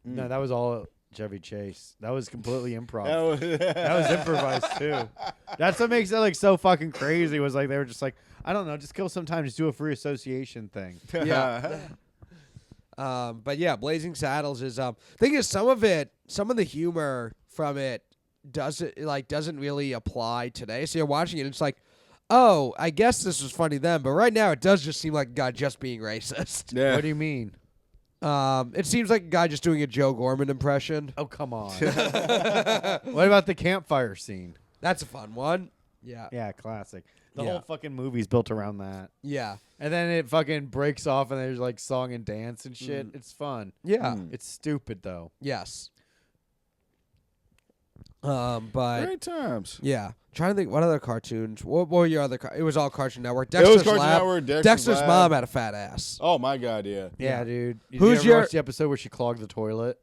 No, that was all Chevy Chase. That was completely improv. That That was improvised too. That's what makes it like so fucking crazy. Was like they were just like, I don't know, just kill some time, just do a free association thing. Yeah. But yeah, Blazing Saddles is thing is some of the humor from it doesn't really apply today. So you're watching it, it's like, oh, I guess this was funny then, but right now it does just seem like a guy just being racist. Yeah. What do you mean? It seems like a guy just doing a Joe Gorman impression. Oh, come on. What about the campfire scene? That's a fun one. Yeah. Yeah, classic. The Yeah. whole fucking movie's built around that. Yeah. And then it fucking breaks off and there's like song and dance and shit. It's fun. Yeah. It's stupid though. Yes. But Great times. yeah, trying to think what other cartoons. What were your other? It was all Cartoon Network. It was Dexter's Cartoon Lab. Network, Dexter's Lab. mom had a fat ass. Oh my god, yeah. Yeah, dude. Did Who's you ever your- watch the episode where she clogged the toilet?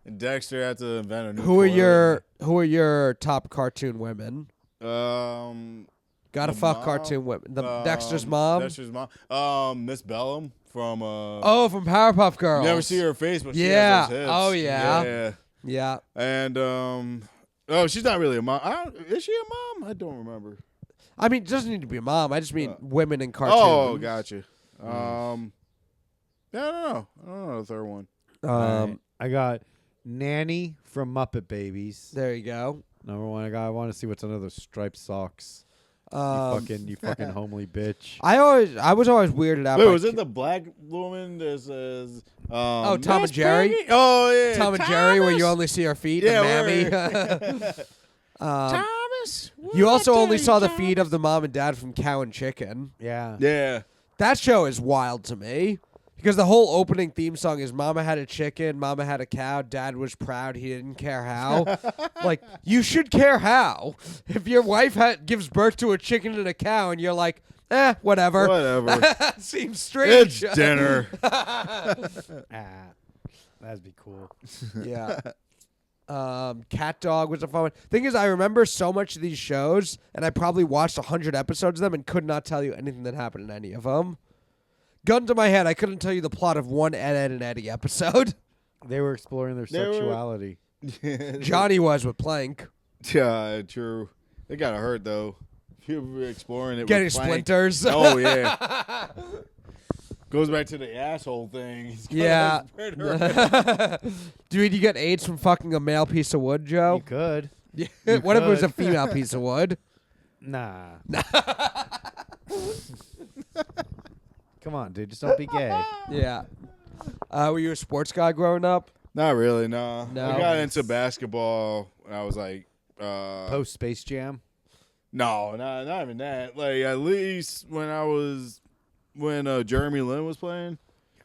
And Dexter had to invent a new Who toilet. are your top cartoon women? Gotta The fuck mom? cartoon women. The Dexter's mom. Dexter's mom. Miss Bellum from Oh, from Powerpuff Girls. Never see her face, but she Yeah. has those hips. Oh, yeah. Yeah. Yeah. And oh, she's not really a mom. Is she a mom? I don't remember. I mean, it doesn't need to be a mom. I just mean women in cartoons. Oh, gotcha. Yeah, I don't know. I don't know the third one. Alright. I got Nanny from Muppet Babies. There you go. Number one. I want to see what's under those striped socks. You fucking homely bitch. I was always weirded out. Wait, by was it the black woman that says Tom and Miss Jerry? Piggy? Oh yeah, Tom and Jerry, where you only see her feet Yeah, and Mammy? Thomas. You also only saw the feet of the mom and dad from Cow and Chicken. Yeah. Yeah. That show is wild to me. Because the whole opening theme song is Mama had a chicken, Mama had a cow, Dad was proud, he didn't care how. Like, you should care how. If your wife gives birth to a chicken and a cow and you're like, whatever. Whatever. That seems strange. It's dinner. That'd be cool. Yeah. Cat Dog was a fun one. Thing is, I remember so much of these shows, and I probably watched 100 episodes of them and could not tell you anything that happened in any of them. Gun to my head, I couldn't tell you the plot of one Ed, and Eddie episode. They were exploring their They were- sexuality. Johnny was with Plank. Yeah, true. They got hurt though. People were exploring it. Getting with Plank. splinters. Oh yeah. Goes back to the asshole thing. He's got Yeah. a splinter. Dude, you get AIDS from fucking a male piece of wood, You Joe? could. What if it was a could. female piece of wood? Nah. Come on, dude. Just don't be gay. Yeah. Were you a sports guy growing up? Not really, no. No. I got into basketball when I was like Post Space Jam. no, not even that. Like at least when Jeremy Lin was playing.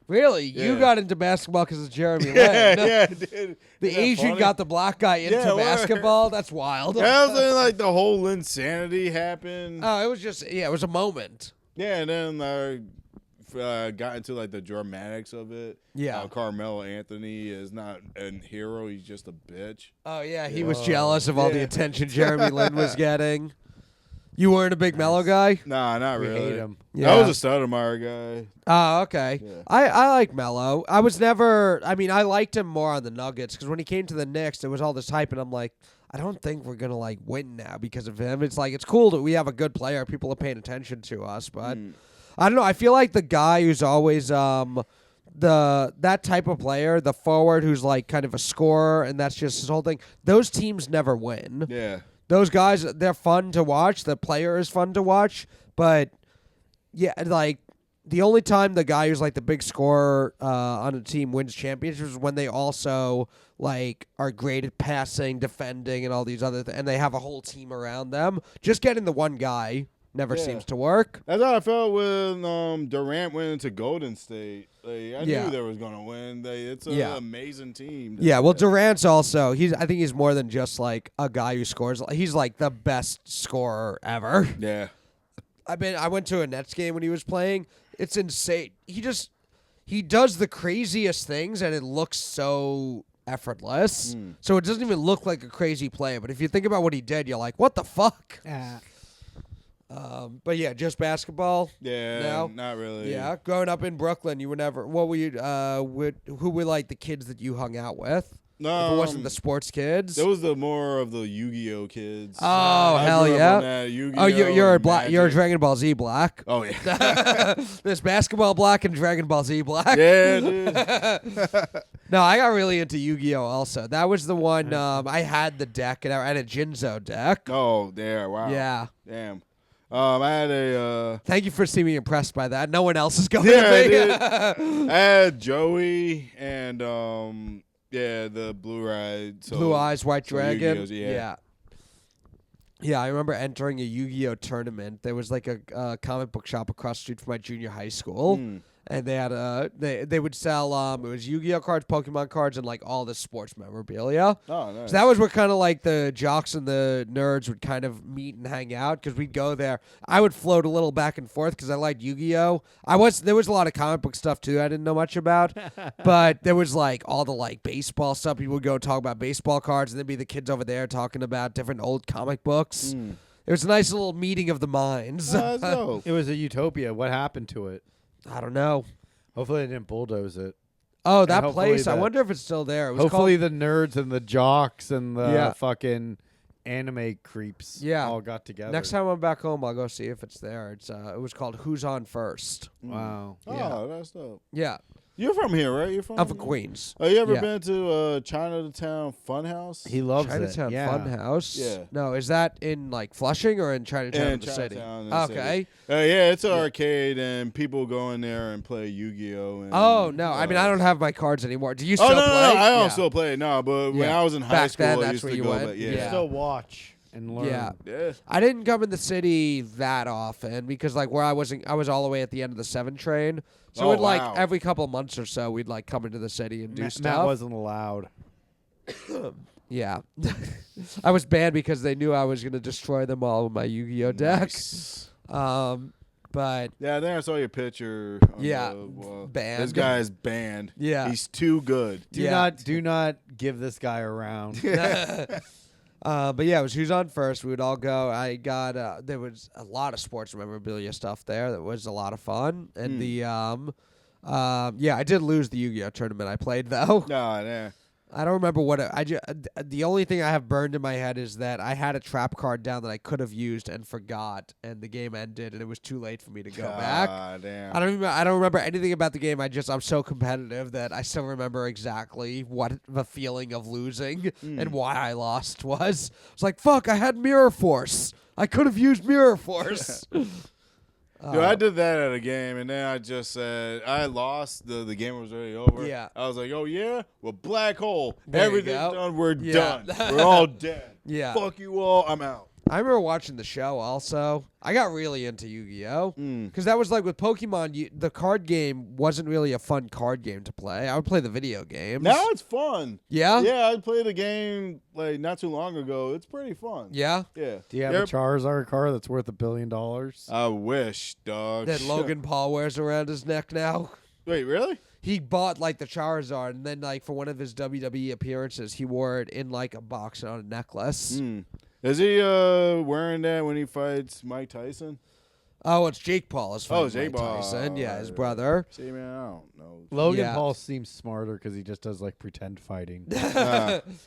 Really? You Yeah. got into basketball because of Jeremy Lin. Yeah, dude. The Isn't that Asian funny? got the black guy into Yeah, word. basketball? That's wild. That was when, like the whole insanity happened. Oh, it was just, it was a moment. Yeah, and then I got into like the dramatics of it. Yeah. Carmelo Anthony is not a hero; he's just a bitch. Oh, yeah, he was jealous of all the Yeah. attention Jeremy Lin was getting. You weren't a big Mellow guy? Nah, not We really. hate him. I was a Stoudemire guy. Oh, okay. Yeah. I like Mello. I was never. I mean, I liked him more on the Nuggets because when he came to the Knicks, there was all this hype, and I'm like, I don't think we're gonna like win now because of him. It's like it's cool that we have a good player. People are paying attention to us, but I don't know. I feel like the guy who's always that type of player, the forward who's like kind of a scorer, and that's just his whole thing. Those teams never win. Yeah. Those guys, they're fun to watch. The player is fun to watch, but yeah, like the only time the guy who's like the big scorer on a team wins championships is when they also like are great at passing, defending, and all these other and they have a whole team around them. Just getting the one guy Never Yeah. seems to work. That's how I felt when Durant went into Golden State. Like, I Yeah. knew they was gonna win. It's an Yeah. amazing team. Yeah, well, Durant's also I think he's more than just like a guy who scores. He's like the best scorer ever. Yeah. I went to a Nets game when he was playing. It's insane. He does the craziest things and it looks so effortless. So it doesn't even look like a crazy play. But if you think about what he did, you're like, what the fuck? But yeah, just basketball. Yeah. No? Not really. Yeah, growing up in Brooklyn, you were never. What were you? Who were like the kids that you hung out with? If it wasn't the sports kids. It was the more of the Yu-Gi-Oh kids. Oh, I hell grew up yeah. on that Yu-Gi-Oh Oh, you're a black. Magic. You're a Dragon Ball Z black. Oh yeah. There's basketball black and Dragon Ball Z black. Yeah, dude. No, I got really into Yu-Gi-Oh also. That was the one. I had the deck and I had a Jinzo deck. Oh, there. Wow. Yeah. Damn. I had a. Thank you for seeming impressed by that. No one else is going Yeah, to be. dude. I had Joey and the Blue Ride. So, Blue Eyes, White so Dragon. Yu-Gi-Ohs, yeah. Yeah, I remember entering a Yu-Gi-Oh tournament. There was like a comic book shop across the street from my junior high school. And they had they would sell it was Yu-Gi-Oh cards, Pokemon cards, and like all the sports memorabilia. Oh, nice. So that was where kind of like the jocks and the nerds would kind of meet and hang out because we'd go there. I would float a little back and forth because I liked Yu-Gi-Oh. There was a lot of comic book stuff too I didn't know much about, but there was like all the like baseball stuff. People would go talk about baseball cards, and there'd be the kids over there talking about different old comic books. It was a nice little meeting of the minds. Oh, that's dope. It was a utopia. What happened to it? I don't know. Hopefully they didn't bulldoze it. Oh, that hopefully place. I the- wonder if it's still there. It was Hopefully the nerds and the jocks and the Yeah. fucking anime creeps all got together. Next time I'm back home, I'll go see if it's there. It was called Who's On First. Wow. Oh, Yeah. that's dope. Yeah, You're from here, right? You're from. I'm from Queens. Oh, you ever Yeah. been to Chinatown Funhouse? He loves Chinatown it. Yeah. Funhouse. Yeah. No, is that in like Flushing or in Chinatown, In the city? Chinatown in the Okay. city. Yeah, it's an arcade, and people go in there and play Yu-Gi-Oh. And, Oh no, I mean I don't have my cards anymore. Do you still Oh no, play? no, I don't Yeah. still play. No, but when Yeah. I was in high Back school, then, I that's used where to you go. went. But You Yeah. still watch and learn. Yeah. yeah. I didn't come in the city that often because like where I was all the way at the end of the 7 train. So Oh, we'd like wow. every couple months or so we'd like come into the city and do Matt stuff. wasn't allowed. Yeah. I was banned because they knew I was going to destroy them all with my Yu-Gi-Oh deck. Nice. But Yeah, I think I saw your picture. On Yeah, the wall. banned. This guy is banned. Yeah. He's too good. Do not give this guy around. but yeah, it was Who's On First. We would all go. I got there was a lot of sports memorabilia stuff there that was a lot of fun. And the yeah, I did lose the Yu-Gi-Oh tournament I played though. No, yeah. I don't remember what the only thing I have burned in my head is that I had a trap card down that I could have used and forgot, and the game ended, and it was too late for me to go back. Damn. I don't remember anything about the game. I'm so competitive that I still remember exactly what the feeling of losing and why I lost was. It's like, fuck, I had Mirror Force. I could have used Mirror Force. Dude, I did that at a game, and then I just said I lost. The game was already over. Yeah. I was like, oh, yeah? Well, black hole. There you Everything's go. done. We're Yeah. done. We're all dead. Yeah. Fuck you all. I'm out. I remember watching the show also. I got really into Yu-Gi-Oh! Because that was like with Pokemon, the card game wasn't really a fun card game to play. I would play the video games. Now it's fun. Yeah? Yeah, I played a game like not too long ago. It's pretty fun. Yeah? Yeah. Do you have a Charizard card that's worth $1 billion? I wish, dog. That Logan Paul wears around his neck now. Wait, really? He bought like the Charizard, and then like for one of his WWE appearances, he wore it in like a box and on a necklace. Is he wearing that when he fights Mike Tyson? Oh, it's Jake Paul. Oh, Jake Paul. Tyson. Yeah, his brother. See, man, I don't know. Logan Yeah. Paul seems smarter because he just does like pretend fighting.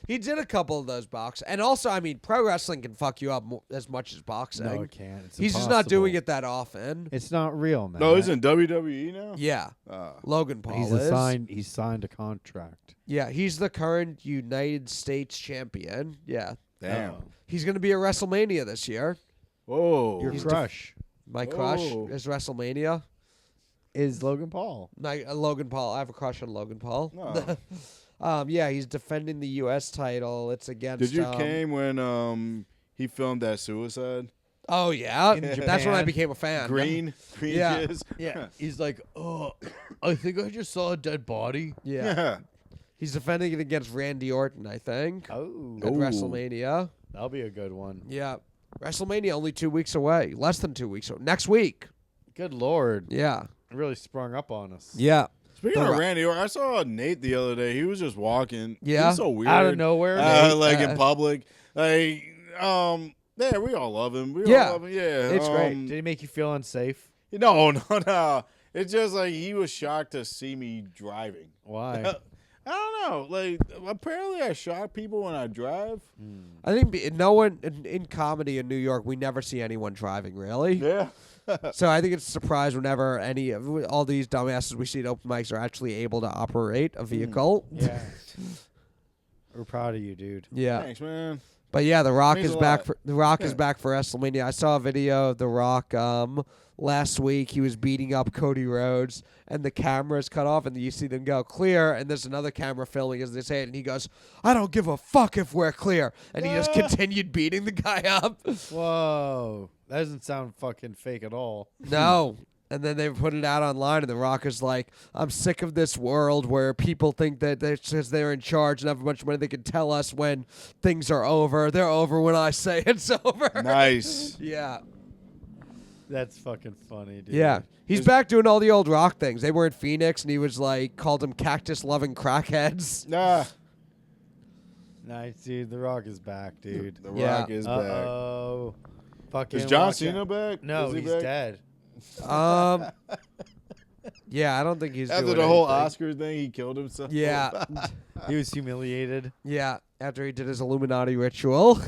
He did a couple of those boxes, and also, I mean, pro wrestling can fuck you up as much as boxing. No, it can't. It's He's just not doing impossible. it that often. It's not real, man. No, he's in WWE now? Yeah, Ah. Logan Paul He's is. He's signed a contract. Yeah, he's the current United States champion. Yeah, Damn. he's going to be at WrestleMania this year. Whoa. Your crush My crush Whoa. is WrestleMania. is Logan Paul. Logan Paul. I have a crush on Logan Paul. Oh. Yeah, he's defending the U.S. title. It's against. Did you came when he filmed that Suicide? Oh yeah, In that's when I Japan. became a fan. Green Yeah. jizz. Yeah, he's like, oh, I think I just saw a dead body. Yeah. He's defending it against Randy Orton, I think, Oh, at WrestleMania. that'll be a good one. Yeah. WrestleMania only 2 weeks away. Less than 2 weeks. Next week. Good lord, Yeah. it really sprung up on us. Yeah. Speaking The of Rock- Randy Orton, I saw Nate the other day. He was just walking. Yeah? He's so weird. Out of nowhere, Nate. like in public. Like, yeah, we all love him. We Yeah. all love him. Yeah. It's great. Did he make you feel unsafe? No. It's just like he was shocked to see me driving. Why? I don't know. Like, apparently I shock people when I drive. I think no one in comedy in New York, we never see anyone driving, really. Yeah. So I think it's a surprise whenever all these dumbasses we see at open mics are actually able to operate a vehicle. Yeah. We're proud of you, dude. Yeah. Thanks, man. But yeah, The Rock Means is a back lot. for The Rock is Yeah. back for WrestleMania. I saw a video of The Rock last week. He was beating up Cody Rhodes, and the camera is cut off, and you see them go clear, and there's another camera filming as they say it, and he goes, "I don't give a fuck if we're clear," and he just continued beating the guy up. Whoa, that doesn't sound fucking fake at all. No. And then they put it out online, and The Rock is like, "I'm sick of this world where people think that since they're in charge and have a bunch of money, they can tell us when things are over. They're over when I say it's over." Nice. Yeah. That's fucking funny, dude. Yeah. He's back doing all the old Rock things. They were in Phoenix, and he was like, called them cactus-loving crackheads. Nah. Nice, dude. The Rock is back, dude. The Yeah. Rock is back. Uh-oh. Fucking Is John watch Cena out. back? No, Is he he's back? dead. Yeah, I don't think he's After doing the whole anything. Oscar thing, he killed himself. Yeah. He was humiliated. Yeah, after he did his Illuminati ritual.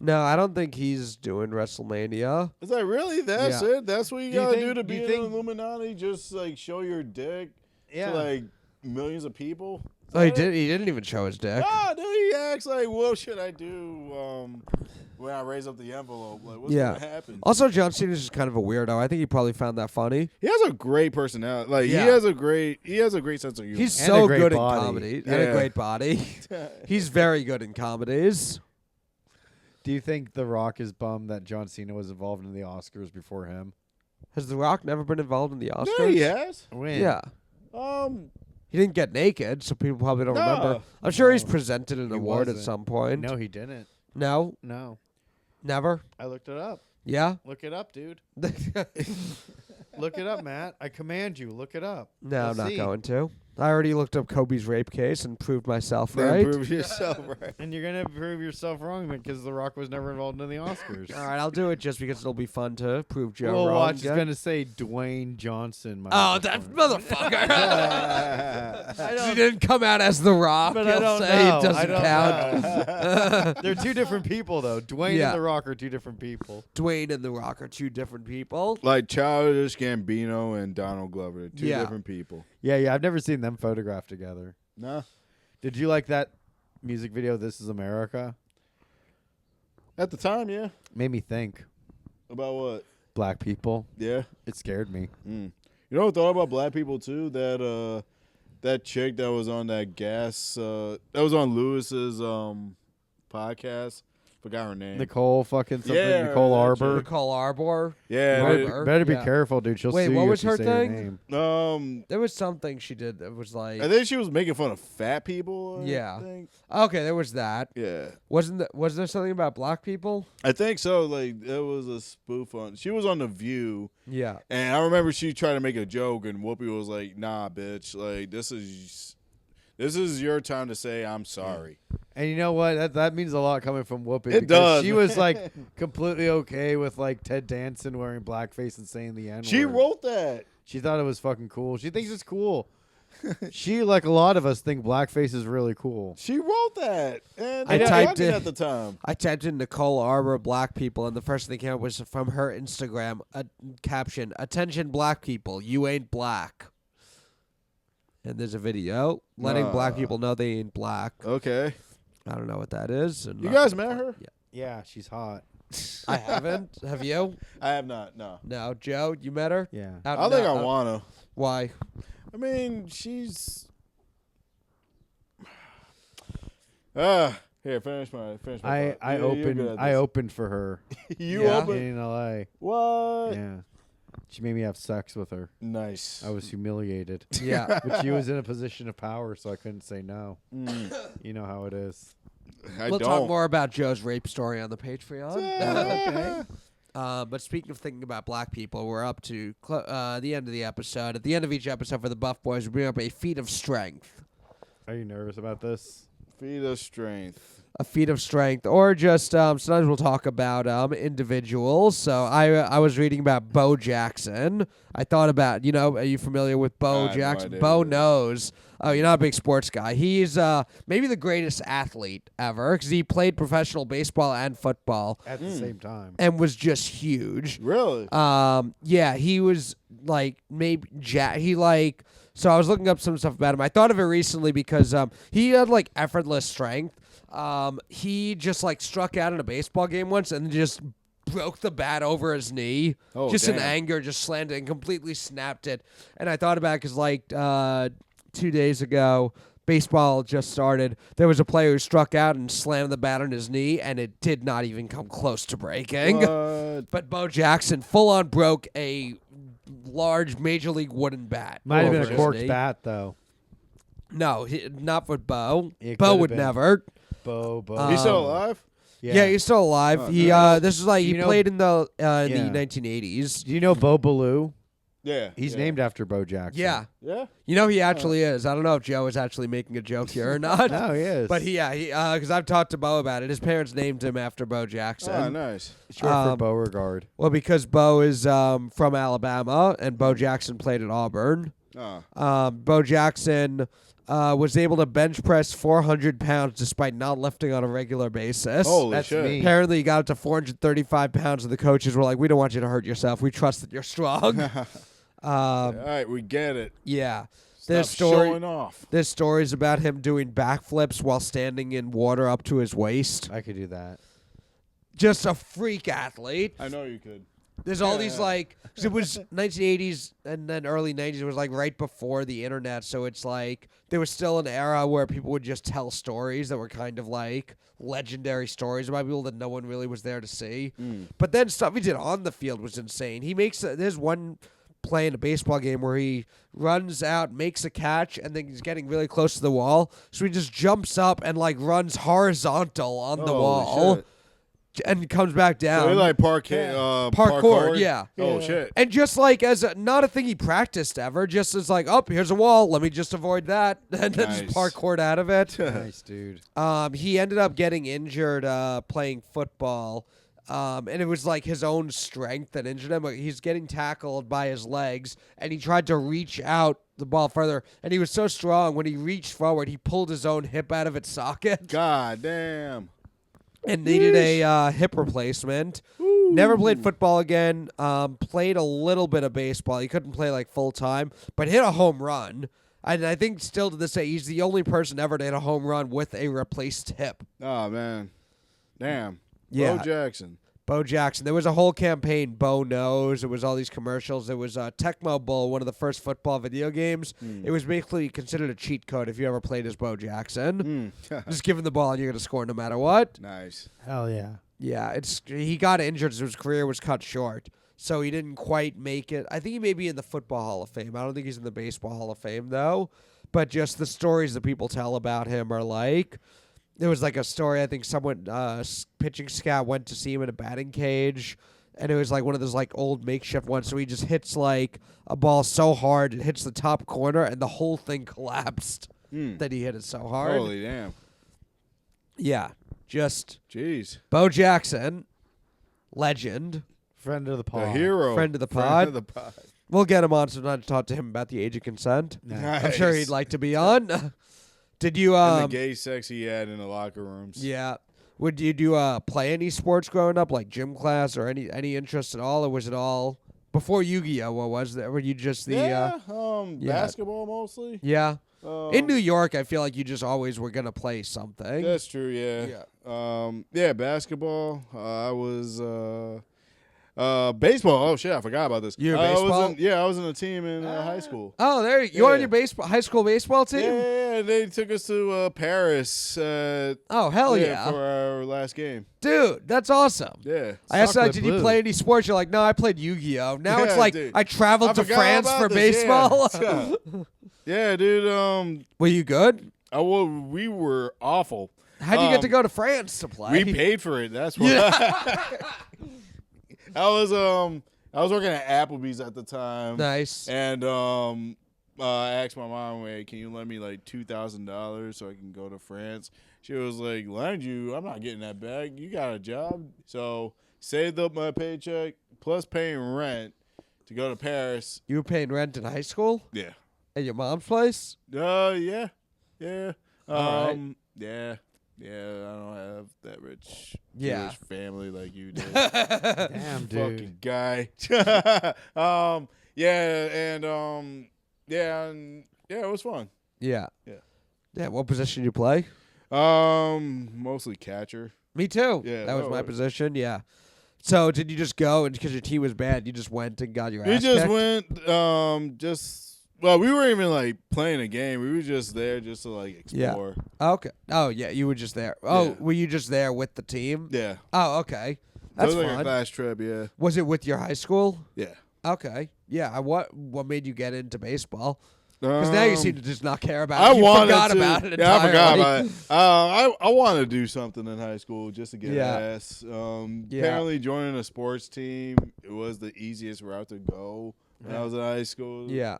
No, I don't think he's doing WrestleMania. It's like, really? That's Yeah. it? That's what you Do you gotta think- do to do be you in think- an Illuminati? Just like show your dick Yeah. to like millions of people? Oh, he did. He didn't even show his dick. Ah, dude, he acts like, what should I do when I raise up the envelope? Like, what's Yeah. gonna happen? Also, John Cena's just kind of a weirdo. I think he probably found that funny. He has a great personality. Like Yeah. he has a great sense of humor. He's And so a great good body. in comedy and a Yeah. great body. He's very good in comedies. Do you think The Rock is bummed that John Cena was involved in the Oscars before him? Has The Rock never been involved in the Oscars? Yeah, he has. When? Yeah. He didn't get naked, so people probably don't No. remember. I'm sure he's presented an He award at wasn't. some point. No, he didn't. No? No. Never? I looked it up. Yeah? Look it up, dude. Look it up, Matt. I command you. Look it up. No, You'll I'm not see. going to. I already looked up Kobe's rape case and proved myself Then right. prove yourself right. And you're gonna prove yourself wrong because The Rock was never involved in the Oscars. All right, I'll do it just because it'll be fun to prove Joe well, wrong. watch. He's again. gonna say Dwayne Johnson. Oh, that motherfucker! I He didn't come out as The Rock. But He'll I don't say know. it doesn't I don't count. know. They're two different people, though. Dwayne Yeah. and The Rock are two different people. Dwayne and The Rock are two different people. Like Childish Gambino and Donald Glover, they're two Yeah. different people. Yeah. I've never seen them photographed together. No, Did you like that music video? This Is America. at the time, yeah. Made me think. About what? Black people. Yeah. It scared me. You know what I thought about black people too? That chick that was on that that was on Lewis's podcast. Forgot her name. Nicole fucking something. Yeah, Nicole that Arbor. Nicole Arbor. yeah. Arbor. Better be Yeah. careful, dude. She'll Wait, sue what you was if you her say thing? name. There was something she did that was like. I think she was making fun of fat people. Yeah. I think. Okay, there was that. Yeah. Was there something about black people? I think so. Like it was a spoof on. She was on The View, Yeah. and I remember she tried to make a joke, and Whoopi was like, "Nah, bitch. Like this is your time to say I'm sorry." And you know what? That means a lot coming from Whoopi. It because does, She man. was like completely okay with like Ted Danson wearing blackface and saying the N word. She wrote that. She thought it was fucking cool. She thinks it's cool. She, like a lot of us, think blackface is really cool. She wrote that, and I they were typed talking it. at the time. I typed in Nicole Arbor black people, and the first thing that came up was from her Instagram a caption: "Attention, black people, you ain't black." And there's a video letting black people know they ain't black. Okay, I don't know what that is. And you guys met her? Yeah. Yeah, she's hot. I haven't. Have you? I have not. No, No, Joe, you met her? Yeah. I don't think I wanna. Why? I mean, she's. Here, finish my. I part. I You're good opened at I this. opened for her. You Yeah. opened. In L.A. What? Yeah, she made me have sex with her. Nice. I was humiliated, Yeah. but she was in a position of power, so I couldn't say no. Mm, You know how it is. I We'll don't. talk more about Joe's rape story on the Patreon. Okay. But speaking of thinking about black people, we're up to the end of the episode. At the end of each episode for the Buff Boys, we bring up a feat of strength. Are you nervous about this? Feed of strength. A feat of strength, or just sometimes we'll talk about individuals. So I was reading about Bo Jackson. I thought about, are you familiar with Bo I have no Jackson? idea Bo who that is. knows. Oh, you're not a big sports guy. He's maybe the greatest athlete ever because he played professional baseball and football At the same time. and was just huge. Really? Yeah, he was like maybe So I was looking up some stuff about him. I thought of it recently because he had like effortless strength. He just like struck out in a baseball game once and just broke the bat over his knee. Oh, just in damn. anger, just slammed it and completely snapped it. And I thought about it because like 2 days ago, baseball just started. There was a player who struck out and slammed the bat on his knee, and it did not even come close to breaking. What? But Bo Jackson full on broke a large major league wooden bat. Might have been over a his corked knee. bat though. No, not with Bo. It Bo could've would been. never. Bo. He's still Um, alive? Yeah, he's still alive. Oh, He nice. this is like he You know- played in the Yeah. 1980s. Do you know Bo Ballou? Yeah. He's yeah. named after Bo Jackson. Yeah, Yeah? he actually is. I don't know if Joe is actually making a joke here or not. No, he is. But he because I've talked to Bo about it. His parents named him after Bo Jackson. Oh, nice. short for um, Beauregard. Well, because Bo is from Alabama and Bo Jackson played at Auburn. Oh. Bo Jackson was able to bench press 400 pounds despite not lifting on a regular basis. Holy That's shit. me. Apparently, he got up to 435 pounds, and the coaches were like, "We don't want you to hurt yourself. We trust that you're strong." All right, we get it. Yeah. Stop There's story. showing off. There's stories about him doing backflips while standing in water up to his waist. I could do that. Just a freak athlete. I know you could. There's all these like, 'cause it was 1980s and then early 90s. It was like right before the internet, so it's like there was still an era where people would just tell stories that were kind of like legendary stories about people that no one really was there to see. But then stuff he did on the field was insane. He makes there's one play in a baseball game where he runs out, makes a catch, and then he's getting really close to the wall, so he just jumps up and like runs horizontal on the Holy wall. shit. And comes back down. So he like Parkour, parkour? yeah. Oh, shit. And just like not a thing he practiced ever, just as like, oh, here's a wall, let me just avoid that, and then just Nice. parkoured out of it. Nice, dude. He ended up getting injured playing football, and it was like his own strength that injured him. He's getting tackled by his legs, and he tried to reach out the ball further, and he was so strong when he reached forward, he pulled his own hip out of its socket. God damn. And needed a hip replacement. Never played football again. Played a little bit of baseball. He couldn't play like full time, but hit a home run. And I think still to this day, he's the only person ever to hit a home run with a replaced hip. Oh, man. Damn. Yeah. Bo Jackson. Bo Jackson. There was a whole campaign, Bo Knows. It was all these commercials. It was Tecmo Bowl, one of the first football video games. It was basically considered a cheat code if you ever played as Bo Jackson. Just give him the ball and you're going to score no matter what. Nice. Hell yeah. Yeah, he got injured, so his career was cut short. So he didn't quite make it. I think he may be in the Football Hall of Fame. I don't think he's in the Baseball Hall of Fame, though. But just the stories that people tell about him are like... There was like a story, I think someone, pitching scout went to see him in a batting cage, and it was like one of those like old makeshift ones, so he just hits like a ball so hard, it hits the top corner, and the whole thing collapsed that he hit it so hard. Holy damn. Yeah, just Jeez. Bo Jackson, legend, Friend of the pod. The hero. friend of the Friend pod. of the pod. We'll get him on sometime to talk to him about the age of consent. Nice. I'm sure he'd like to be on. Did you And the gay sex he had in the locker rooms. Yeah. Would you do play any sports growing up, like gym class or any interest at all, or was it all before Yu-Gi-Oh? What was that? Were you just the yeah, yeah. basketball mostly. yeah? Um, In New York, I feel like you just always were gonna play something. That's true, yeah. Yeah, basketball. I was baseball. Oh shit, I forgot about this. You were I was baseball? I was in a team in high school. Oh, there you are on Yeah. your high school baseball team. Yeah. Yeah, they took us to Paris. Oh, hell yeah. For our last game. Dude, that's awesome. Yeah. I asked, Chocolate did you blue. play any sports? You're like, no, I played Yu-Gi-Oh. Now it's Yeah, like, dude. I traveled to forgot France about for this, baseball. Yeah. Yeah, dude. Were you good? Well, we were awful. How'd you get to go to France to play? We paid for it. That's why. I was working at Applebee's at the time. Nice. And I asked my mom, "Wait, can you lend me like $2,000 so I can go to France?" She was like, "Lend you? I'm not getting that back. You got a job." So saved up my paycheck plus paying rent to go to Paris. You were paying rent in high school? Yeah. At your mom's place? Yeah. All right. Yeah. Yeah, I don't have that rich Yeah. Jewish family like you do. Damn, dude. Fucking guy. It was fun. Yeah. Yeah. Yeah, what position did you play? Mostly catcher. Me too. Yeah, that was no my worries. position, yeah. So did you just go, and because your team was bad, you just went and got your ass We just kicked? went. We weren't even like playing a game. We were just there just to like explore. Okay. Oh, yeah, you were just there. Oh, Yeah. were you just there with the team? Yeah. Oh, okay. It That's was like fun. a class trip. Yeah. Was it with your high school? Yeah. Okay. Yeah. What made you get into baseball? Because now you seem to just not care about it. I You wanted forgot to. about it Yeah, I forgot entirely. about it. I wanted to do something in high school just to get Yeah. ass. Yeah. Apparently, joining a sports team it was the easiest route to go when I was in high school. Yeah.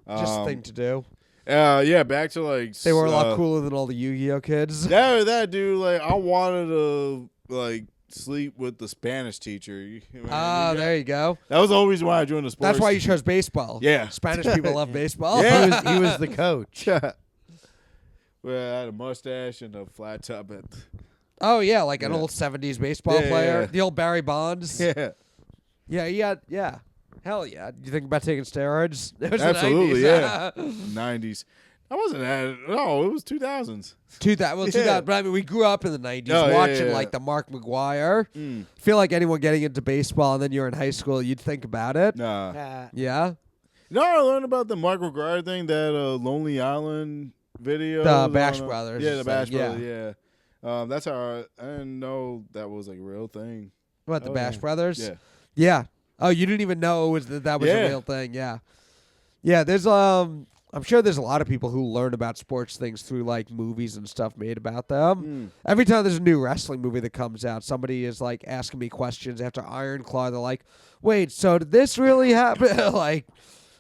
Just a thing to do. Yeah, back to like They were a lot cooler than all the Yu-Gi-Oh kids. That dude, like I wanted to like sleep with the Spanish teacher. There you go. That was the only reason why I joined the sports. That's why you chose baseball. Yeah. Spanish people love baseball. Yeah. He was the coach. Well, I had a mustache and a flat top. Oh, yeah, like an Yeah. old 70s baseball Yeah, player. yeah. The old Barry Bonds. Yeah, Yeah. Hell yeah. You think about taking steroids? It was absolutely. the 90s. Yeah, 90s. I wasn't at. No, it was 2000s. 2000, Yeah. but I mean, we grew up in the 90s Oh, yeah, watching yeah. like the Mark McGuire. Mm. Feel like anyone getting into baseball and then you're in high school, you'd think about it. Nah. Yeah. You know, I learned about the Mark McGuire thing, that Lonely Island video. The Bash Brothers Yeah, the Bash thing, yeah. Brothers. Yeah. That's how I didn't know that was like a real thing. What, the Oh, Bash yeah. Brothers? Yeah. Yeah. Oh, you didn't even know it was that was a Yeah. real thing. Yeah. Yeah, there's I'm sure there's a lot of people who learn about sports things through like movies and stuff made about them. Every time there's a new wrestling movie that comes out, somebody is like asking me questions after Iron Claw. They're like, "Wait, so did this really happen?" Like,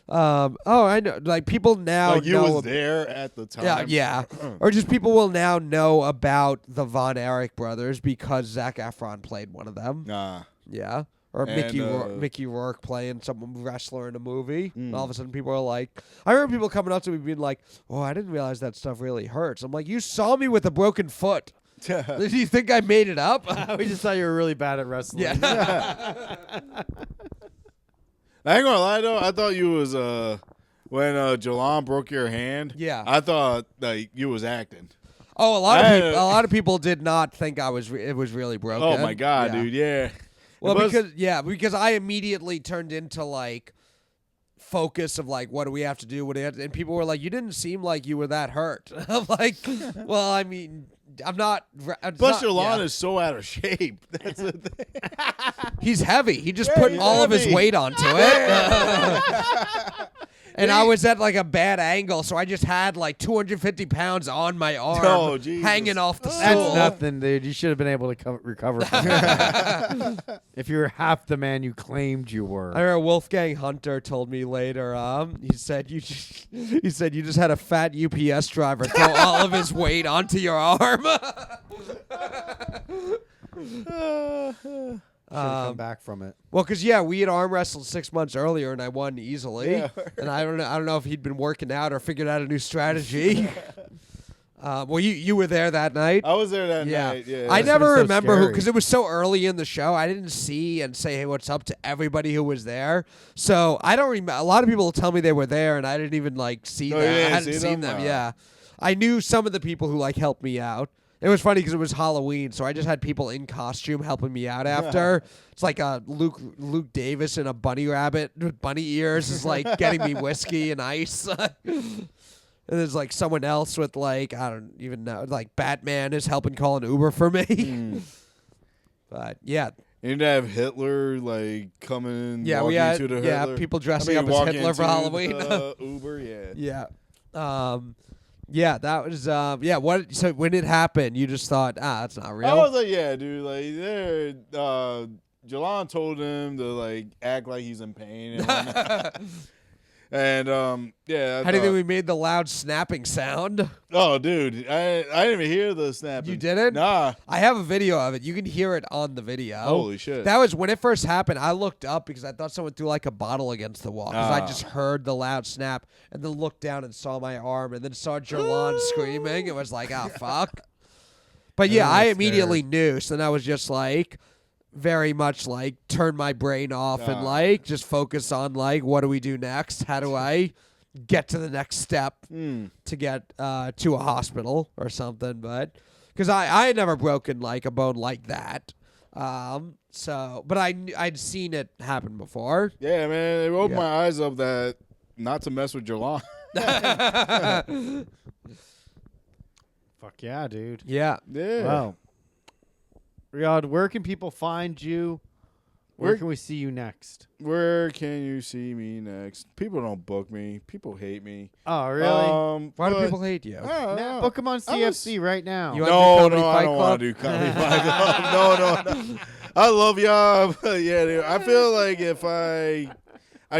oh, I know. Like people now Like you know. was there at the time. Yeah. Or just people will now know about the Von Erich brothers because Zac Efron played one of them. Nah. Yeah. Or And, Mickey Rourke playing some wrestler in a movie. And all of a sudden people are like, I remember people coming up to me being like, "Oh, I didn't realize that stuff really hurts." I'm like, "You saw me with a broken foot. Did you think I made it up?" We just thought you were really bad at wrestling. Yeah. I ain't gonna lie though, I thought you was when Jalon broke your hand. Yeah. I thought like you was acting. Oh, a lot of people did not think it was really broken. Oh my god, Yeah. dude, yeah. Well, It was- because I immediately turned into like focus of like, what do we have to do? And people were like, "You didn't seem like you were that hurt." I'm like, well, I mean, I'm not. Plus Jalon is so out of shape. That's the thing. He's heavy. He just Yeah, put he's all of his heavy. weight onto it. And I was at like a bad angle, so I just had like 250 pounds on my arm, Oh, Jesus. hanging off the That's stool. nothing, dude. You should have been able to recover from that. If you were half the man you claimed you were. I remember Wolfgang Hunter told me later. He said you just had a fat UPS driver throw all of his weight onto your arm. Should have come back from it. Well, because we had arm wrestled 6 months earlier, and I won easily. Yeah. And I don't know if he'd been working out or figured out a new strategy. Well, you were there that night. I was there that Yeah. night. Yeah. I That's never been so remember who, scary. because it was so early in the show. I didn't see and say, "Hey, what's up?" to everybody who was there. So I don't remember. A lot of people tell me they were there, and I didn't even like see Oh, them. you I didn't hadn't see seen them? them. Oh. Yeah, I knew some of the people who like helped me out. It was funny because it was Halloween, so I just had people in costume helping me out after. It's like Luke Davis in a bunny rabbit with bunny ears is like getting me whiskey and ice. It And there's like someone else with like, I don't even know, like Batman is helping call an Uber for me. But yeah. You need to have Hitler like coming, Yeah, walking we had to the Hitler. yeah, people dressing up as walking Hitler for into Halloween. the Uber, yeah. Yeah. Yeah, that was yeah, what so when it happened, you just thought, that's not real. I was like, yeah, dude, like there Jalon told him to like act like he's in pain and whatnot. And yeah. How do you think we made the loud snapping sound? Oh, dude, I didn't even hear the snapping. You didn't? Nah. I have a video of it. You can hear it on the video. Holy shit. That was when it first happened. I looked up because I thought someone threw like a bottle against the wall. Because I just heard the loud snap and then looked down and saw my arm and then saw Jerlon screaming. It was like, fuck. But yeah, I immediately knew. So then I was just like, very much like turn my brain off and like just focus on like, what do we do next? How do I get to the next step to get to a hospital or something? But because I had never broken like a bone like that. So, but I'd seen it happen before. Yeah, man, it opened my eyes up that not to mess with Jalon. Fuck yeah, dude. Yeah. Yeah. Well, Ryhaad, where can people find you? Where can we see you next? Where can you see me next? People don't book me. People hate me. Oh, really? Why do people hate you? I don't know. Book him on CFC right now. You No, want to do Comedy I Fight don't Club? want to do Comedy Fight Club. No. I love y'all. But yeah, dude, I feel like if I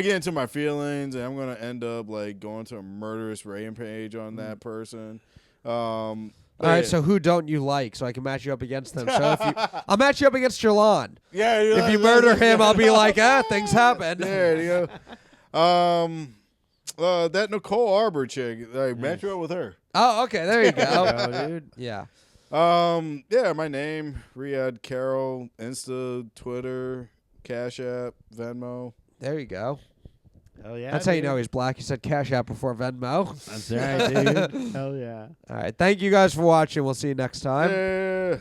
get into my feelings and I'm going to end up like going to a murderous rampage on that person. All right, so who don't you like so I can match you up against them? So I'll match you up against Jalon. Yeah, If you murder him, I'll be like, things happen. There you go. That Nicole Arbor chick, I match you up with her. Oh, okay, there you go. Oh, dude. Yeah. Yeah, my name, Ryhaad Carroll, Insta, Twitter, Cash App, Venmo. There you go. Hell yeah. That's how you know he's black. He said Cash App before Venmo. That's right, dude. Hell yeah. All right, thank you guys for watching. We'll see you next time. Yeah.